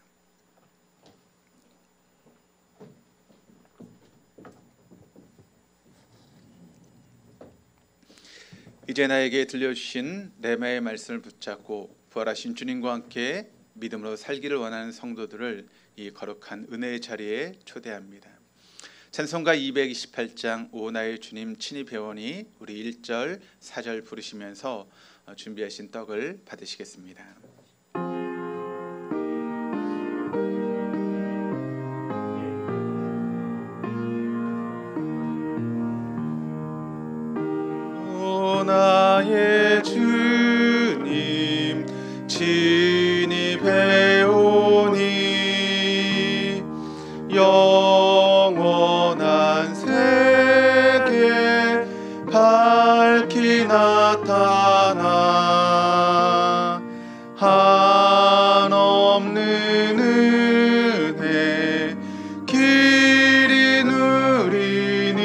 이제 나에게 들려주신 레마의 말씀을 붙잡고 부활하신 주님과 함께 믿음으로 살기를 원하는 성도들을 이 거룩한 은혜의 자리에 초대합니다. 찬송가 228장 오 나의 주님 친히 배우니 우리 1절 4절 부르시면서 준비하신 떡을 받으시겠습니다. 오 나의 주님 친히 배우니 영원한 세계 밝히 나타나 한없는 은혜 길이 누리니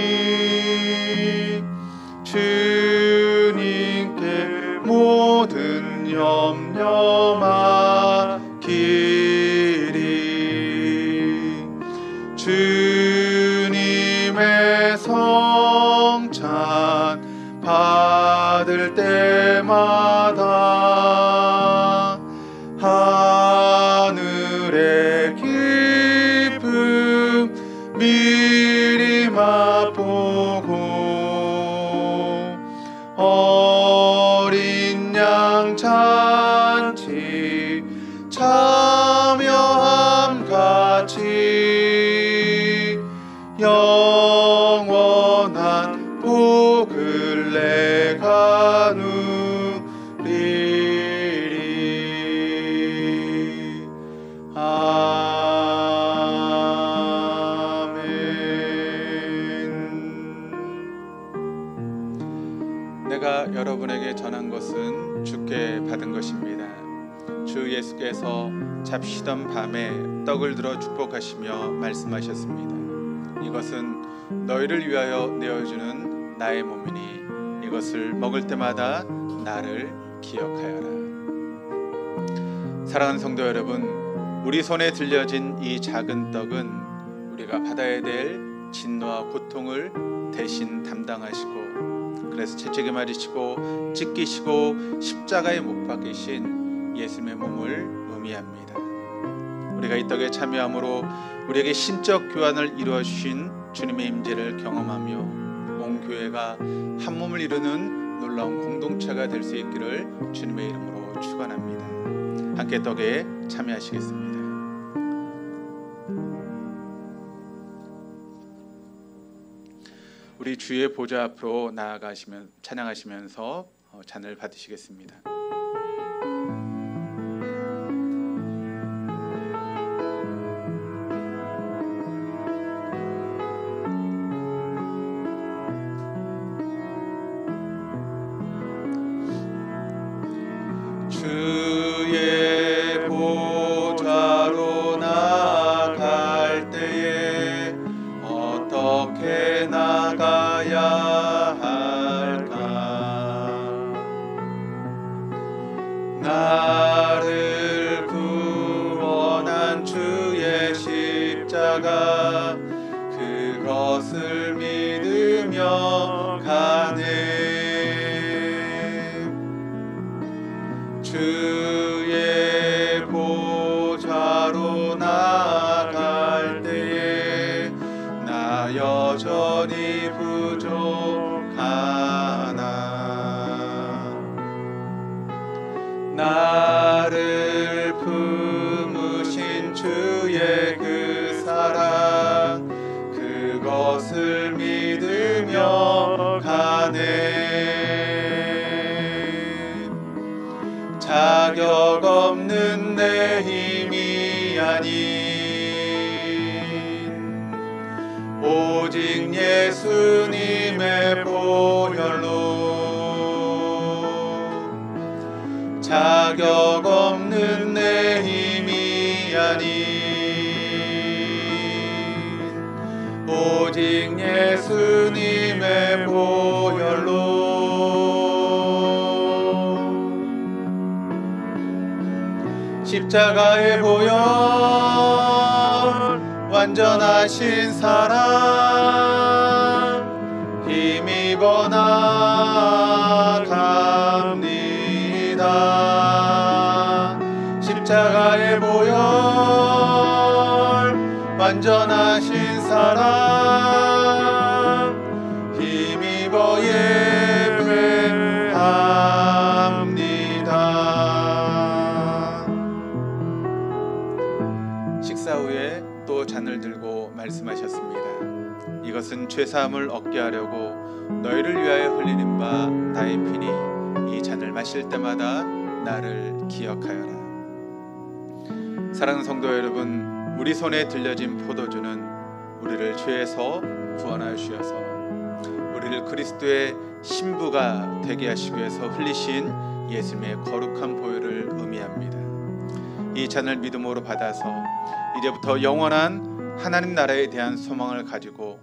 주님께 모든 염려 맡기리 주님의 성찬 받을 때마다 하늘의 기쁨 미리 맛보고 어린 양 잔치 참여함 같이 영원한 복을 내가 누리리. 아멘. 내가 여러분에게 전한 것은 주께 받은 것입니다. 주 예수께서 잡시던 밤에 떡을 들어 축복하시며 말씀하셨습니다. 이것은 너희를 위하여 내어주는 나의 몸이니 이것을 먹을 때마다 나를 기억하여라. 사랑하는 성도 여러분, 우리 손에 들려진 이 작은 떡은 우리가 받아야 될 진노와 고통을 대신 담당하시고 그래서 채찍에 맞으시고 찢기시고 십자가에 못 박히신 예수님의 몸을 의미합니다. 우리가 이 떡에 참여함으로 우리에게 신적 교환을 이루어 주신 주님의 임재를 경험하며 온 교회가 한 몸을 이루는 놀라운 공동체가 될 수 있기를 주님의 이름으로 축원합니다. 함께 떡에 참여하시겠습니다. 우리 주의 보좌 앞으로 나아가시면 찬양하시면서 잔을 받으시겠습니다. 주의 보좌로 나아갈 때에 어떻게 나가야 할까? 나를 구원한 주의 십자가 그것을 믿으며 가네. 주의 보좌로 나아갈 때에 나 여전히 부족하나. 나를 품으신 주의 그 사랑 그것을 믿으며 가네. 자격 없는 내 힘이 아닌 오직 예수님의 보혈로 자격 없는 내 힘이 아닌 오직 예수님의 보혈로 십자가의 보혈 완전하신 사랑 힘입어 나가 완전하신 사랑 힘입어 예배합니다. 식사 후에 또 잔을 들고 말씀하셨습니다. 이것은 죄사함을 얻게 하려고 너희를 위하여 흘리는 바 나의 피니 이 잔을 마실 때마다 나를 기억하여라. 사랑하는 성도 여러분, 우리 손에 들려진 포도주는 우리를 죄에서 구원하여 주셔서 우리를 그리스도의 신부가 되게 하시기 위해서 흘리신 예수님의 거룩한 보혈을 의미합니다. 이 잔을 믿음으로 받아서 이제부터 영원한 하나님 나라에 대한 소망을 가지고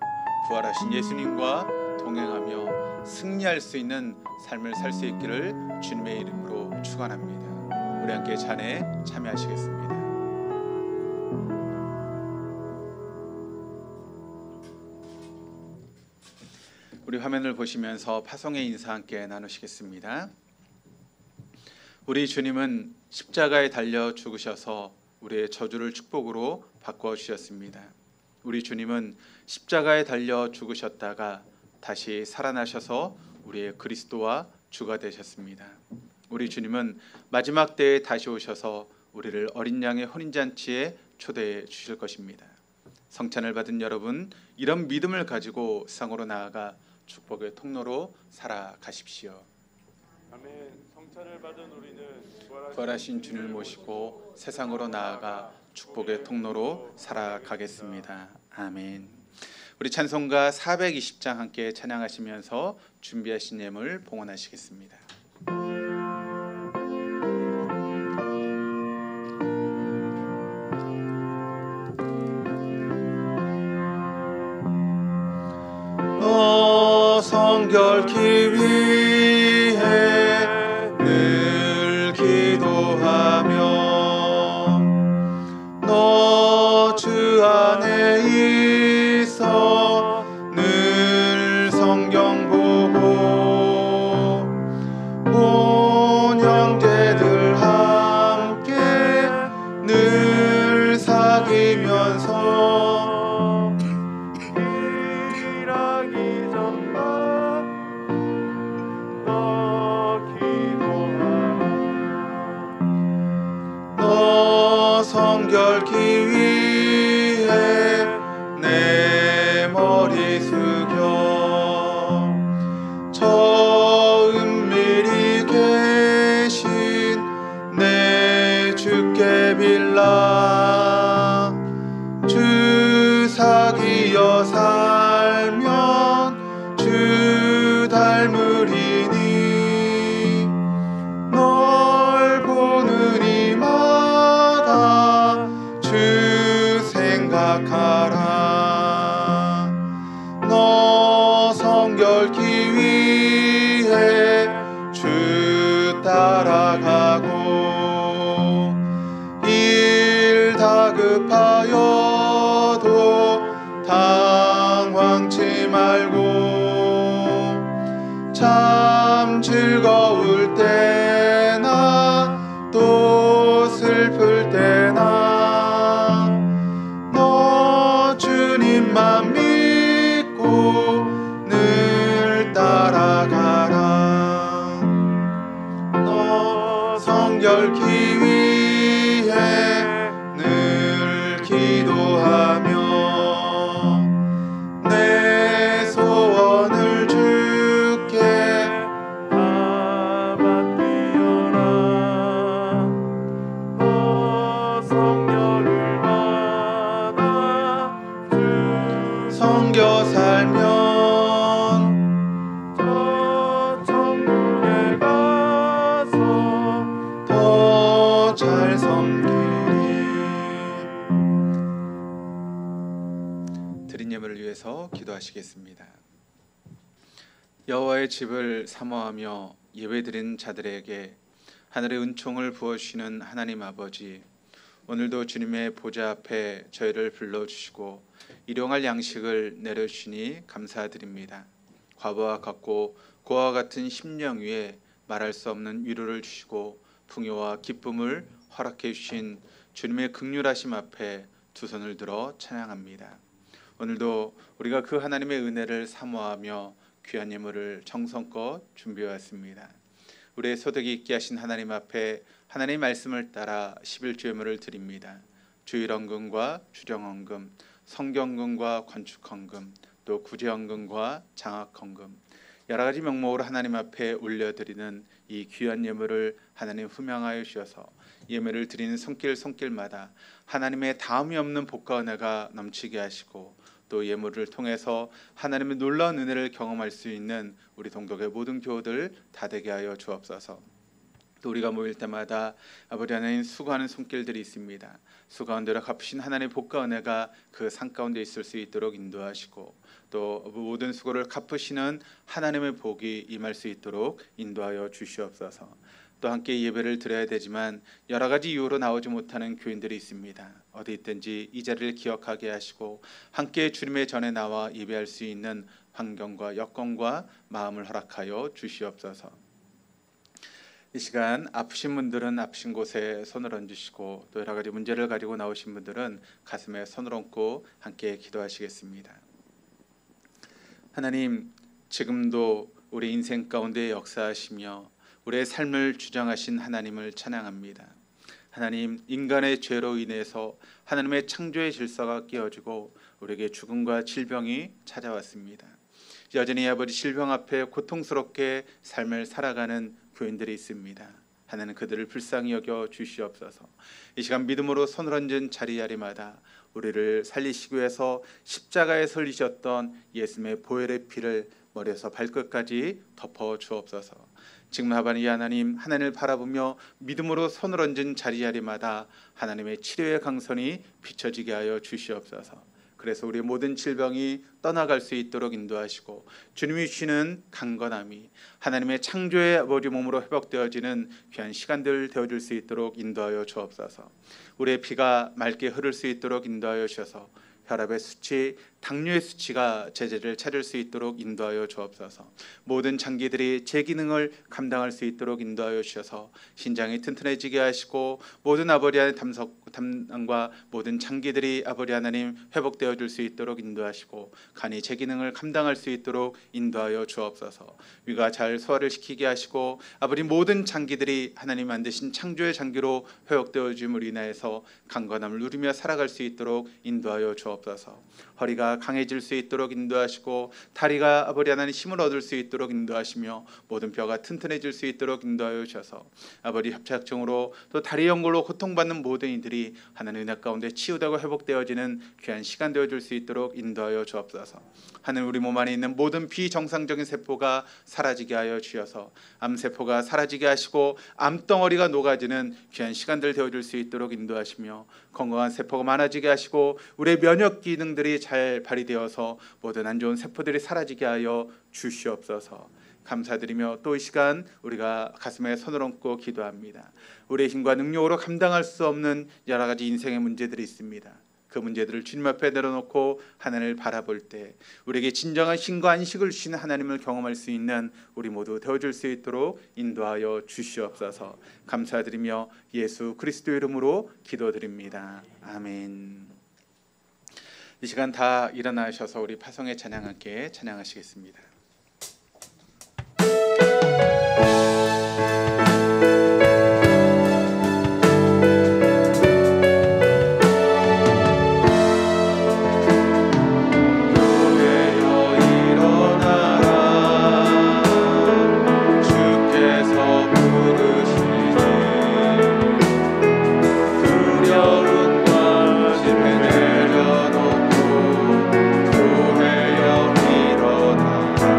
부활하신 예수님과 동행하며 승리할 수 있는 삶을 살 수 있기를 주님의 이름으로 축원합니다. 우리 함께 잔에 참여하시겠습니다. 우리 화면을 보시면서 파송의 인사 함께 나누시겠습니다. 우리 주님은 십자가에 달려 죽으셔서 우리의 저주를 축복으로 바꾸어 주셨습니다. 우리 주님은 십자가에 달려 죽으셨다가 다시 살아나셔서 우리의 그리스도와 주가 되셨습니다. 우리 주님은 마지막 때에 다시 오셔서 우리를 어린 양의 혼인잔치에 초대해 주실 것입니다. 성찬을 받은 여러분, 이런 믿음을 가지고 세상으로 나아가 축복의 통로로 살아가십시오. 아멘. 성찬을 받은 우리는 부활하신 주님을 모시고 세상으로 나아가 축복의 통로로 살아가겠습니다. 아멘. 우리 찬송가 420장 함께 찬양하시면서 준비하신 예물 봉헌하시겠습니다. 너 성결케 위해 늘 기도하며 너 주 안에 있어 늘 성경 보고 온 형제들 함께 늘 사귀면서 일하기 전날 너 기도하라. 너 성결케 위해 내 머리 숙여 저 은밀히 계신 내 주께 빌라. 주 사귀어 살면 주 닮으리니 널 보는 이마다 주 생각하라. 너 성결케 위해 주 따라가고 일 다급하여도 당황치 말고 참 즐거울 때나 또 슬플 때나 너 주님만 믿고 늘 따라가라. 너 성결케 위해 늘 기도하며 내 소원을 주께 다 맡기어라. 너 성령을 받아 주 섬겨 살면 저 천국에 가서 더 잘 섬기리. 드린 예물을 위해서 기도하시겠습니다. 여호와의 집을 사모하며 예배드린 자들에게 하늘의 은총을 부어주시는 하나님 아버지, 오늘도 주님의 보좌 앞에 저희를 불러주시고 일용할 양식을 내려주시니 감사드립니다. 과부와 같고 고아와 같은 심령 위에 말할 수 없는 위로를 주시고 풍요와 기쁨을 허락해 주신 주님의 긍휼하심 앞에 두 손을 들어 찬양합니다. 오늘도 우리가 그 하나님의 은혜를 사모하며 귀한 예물을 정성껏 준비해 왔습니다. 우리의 소득이 있게 하신 하나님 앞에 하나님의 말씀을 따라 11조 예물을 드립니다. 주일헌금과 주정헌금, 성경헌금과 건축헌금, 또 구제헌금과 장학헌금, 여러 가지 명목으로 하나님 앞에 올려드리는 이 귀한 예물을 하나님 흠양하여 주셔서 예물을 드리는 손길마다 하나님의 다음이 없는 복과 은혜가 넘치게 하시고, 또 예물을 통해서 하나님의 놀라운 은혜를 경험할 수 있는 우리 동독의 모든 교우들 다 되게 하여 주옵소서. 또 우리가 모일 때마다 아버지 하나님 수고하는 손길들이 있습니다. 수 가운데로 갚으신 하나님의 복과 은혜가 그 상 가운데 있을 수 있도록 인도하시고, 또 모든 수고를 갚으시는 하나님의 복이 임할 수 있도록 인도하여 주시옵소서. 또 함께 예배를 드려야 되지만 여러 가지 이유로 나오지 못하는 교인들이 있습니다. 어디 있든지 이 자리를 기억하게 하시고 함께 주님의 전에 나와 예배할 수 있는 환경과 여건과 마음을 허락하여 주시옵소서. 이 시간 아프신 분들은 아프신 곳에 손을 얹으시고, 또 여러 가지 문제를 가지고 나오신 분들은 가슴에 손을 얹고 함께 기도하시겠습니다. 하나님, 지금도 우리 인생 가운데 역사하시며 우리의 삶을 주장하신 하나님을 찬양합니다. 하나님, 인간의 죄로 인해서 하나님의 창조의 질서가 깨어지고 우리에게 죽음과 질병이 찾아왔습니다. 여전히 아버지 질병 앞에 고통스럽게 삶을 살아가는 교인들이 있습니다. 하나님, 그들을 불쌍히 여겨 주시옵소서. 이 시간 믿음으로 손을 얹은 자리자리마다 우리를 살리시기 위해서 십자가에 설리셨던 예수님의 보혈의 피를 머리에서 발끝까지 덮어 주옵소서. 지금 하바니 하나님, 하나님을 바라보며 믿음으로 손을 얹은 자리자리마다 하나님의 치료의 강선이 비춰지게 하여 주시옵소서. 그래서 우리의 모든 질병이 떠나갈 수 있도록 인도하시고, 주님이 주시는 강건함이 하나님의 창조의 아버지 몸으로 회복되어지는 귀한 시간들 되어줄 수 있도록 인도하여 주옵소서. 우리의 피가 맑게 흐를 수 있도록 인도하여 주셔서 혈압의 수치, 당뇨의 수치가 제재를 찾을 수 있도록 인도하여 주옵소서. 모든 장기들이 제 기능을 감당할 수 있도록 인도하여 주셔서 신장이 튼튼해지게 하시고, 모든 아버지 하나님 담당과 모든 장기들이 아버지 하나님 회복되어 줄 수 있도록 인도하시고, 간이 제 기능을 감당할 수 있도록 인도하여 주옵소서. 위가 잘 소화를 시키게 하시고, 아버지 모든 장기들이 하나님 만드신 창조의 장기로 회복되어 줌으로 인하여서 강건함을 누리며 살아갈 수 있도록 인도하여 주옵소서. 허리가 강해질 수 있도록 인도하시고, 다리가 아버지 하나님 힘을 얻을 수 있도록 인도하시며, 모든 뼈가 튼튼해질 수 있도록 인도하여 주셔서 아버지 협착증으로 또 다리 연골로 고통받는 모든 이들이 하나님 은혜 가운데 치유되고 회복되어지는 귀한 시간 되어줄 수 있도록 인도하여 주옵소서. 하나님, 우리 몸 안에 있는 모든 비정상적인 세포가 사라지게 하여 주셔서 암세포가 사라지게 하시고, 암덩어리가 녹아지는 귀한 시간들 되어줄 수 있도록 인도하시며, 건강한 세포가 많아지게 하시고, 우리의 면역 기능들이 잘 발휘되어서 모든 안 좋은 세포들이 사라지게 하여 주시옵소서. 감사드리며 또 이 시간 우리가 가슴에 손을 얹고 기도합니다. 우리의 힘과 능력으로 감당할 수 없는 여러 가지 인생의 문제들이 있습니다. 그 문제들을 주님 앞에 내려놓고 하나님을 바라볼 때 우리에게 진정한 힘과 안식을 주시는 하나님을 경험할 수 있는 우리 모두 되어줄 수 있도록 인도하여 주시옵소서. 감사드리며 예수 그리스도의 이름으로 기도드립니다. 아멘. 이 시간 다 일어나셔서 우리 파성의 찬양 함께 찬양하시겠습니다. 일어나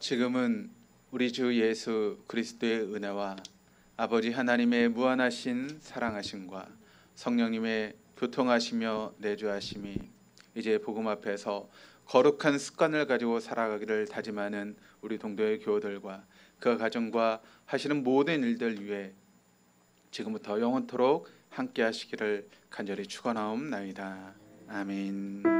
지금은 우리 주 예수 그리스도의 은혜와 아버지 하나님의 무한하신 사랑하심과 성령님의 교통하시며 내주하심이 이제 복음 앞에서 거룩한 습관을 가지고 살아가기를 다짐하는 우리 동도의 교우들과 그 가정과 하시는 모든 일들 위해 지금부터 영원토록 함께 하시기를 간절히 축원하옵나이다. 아멘.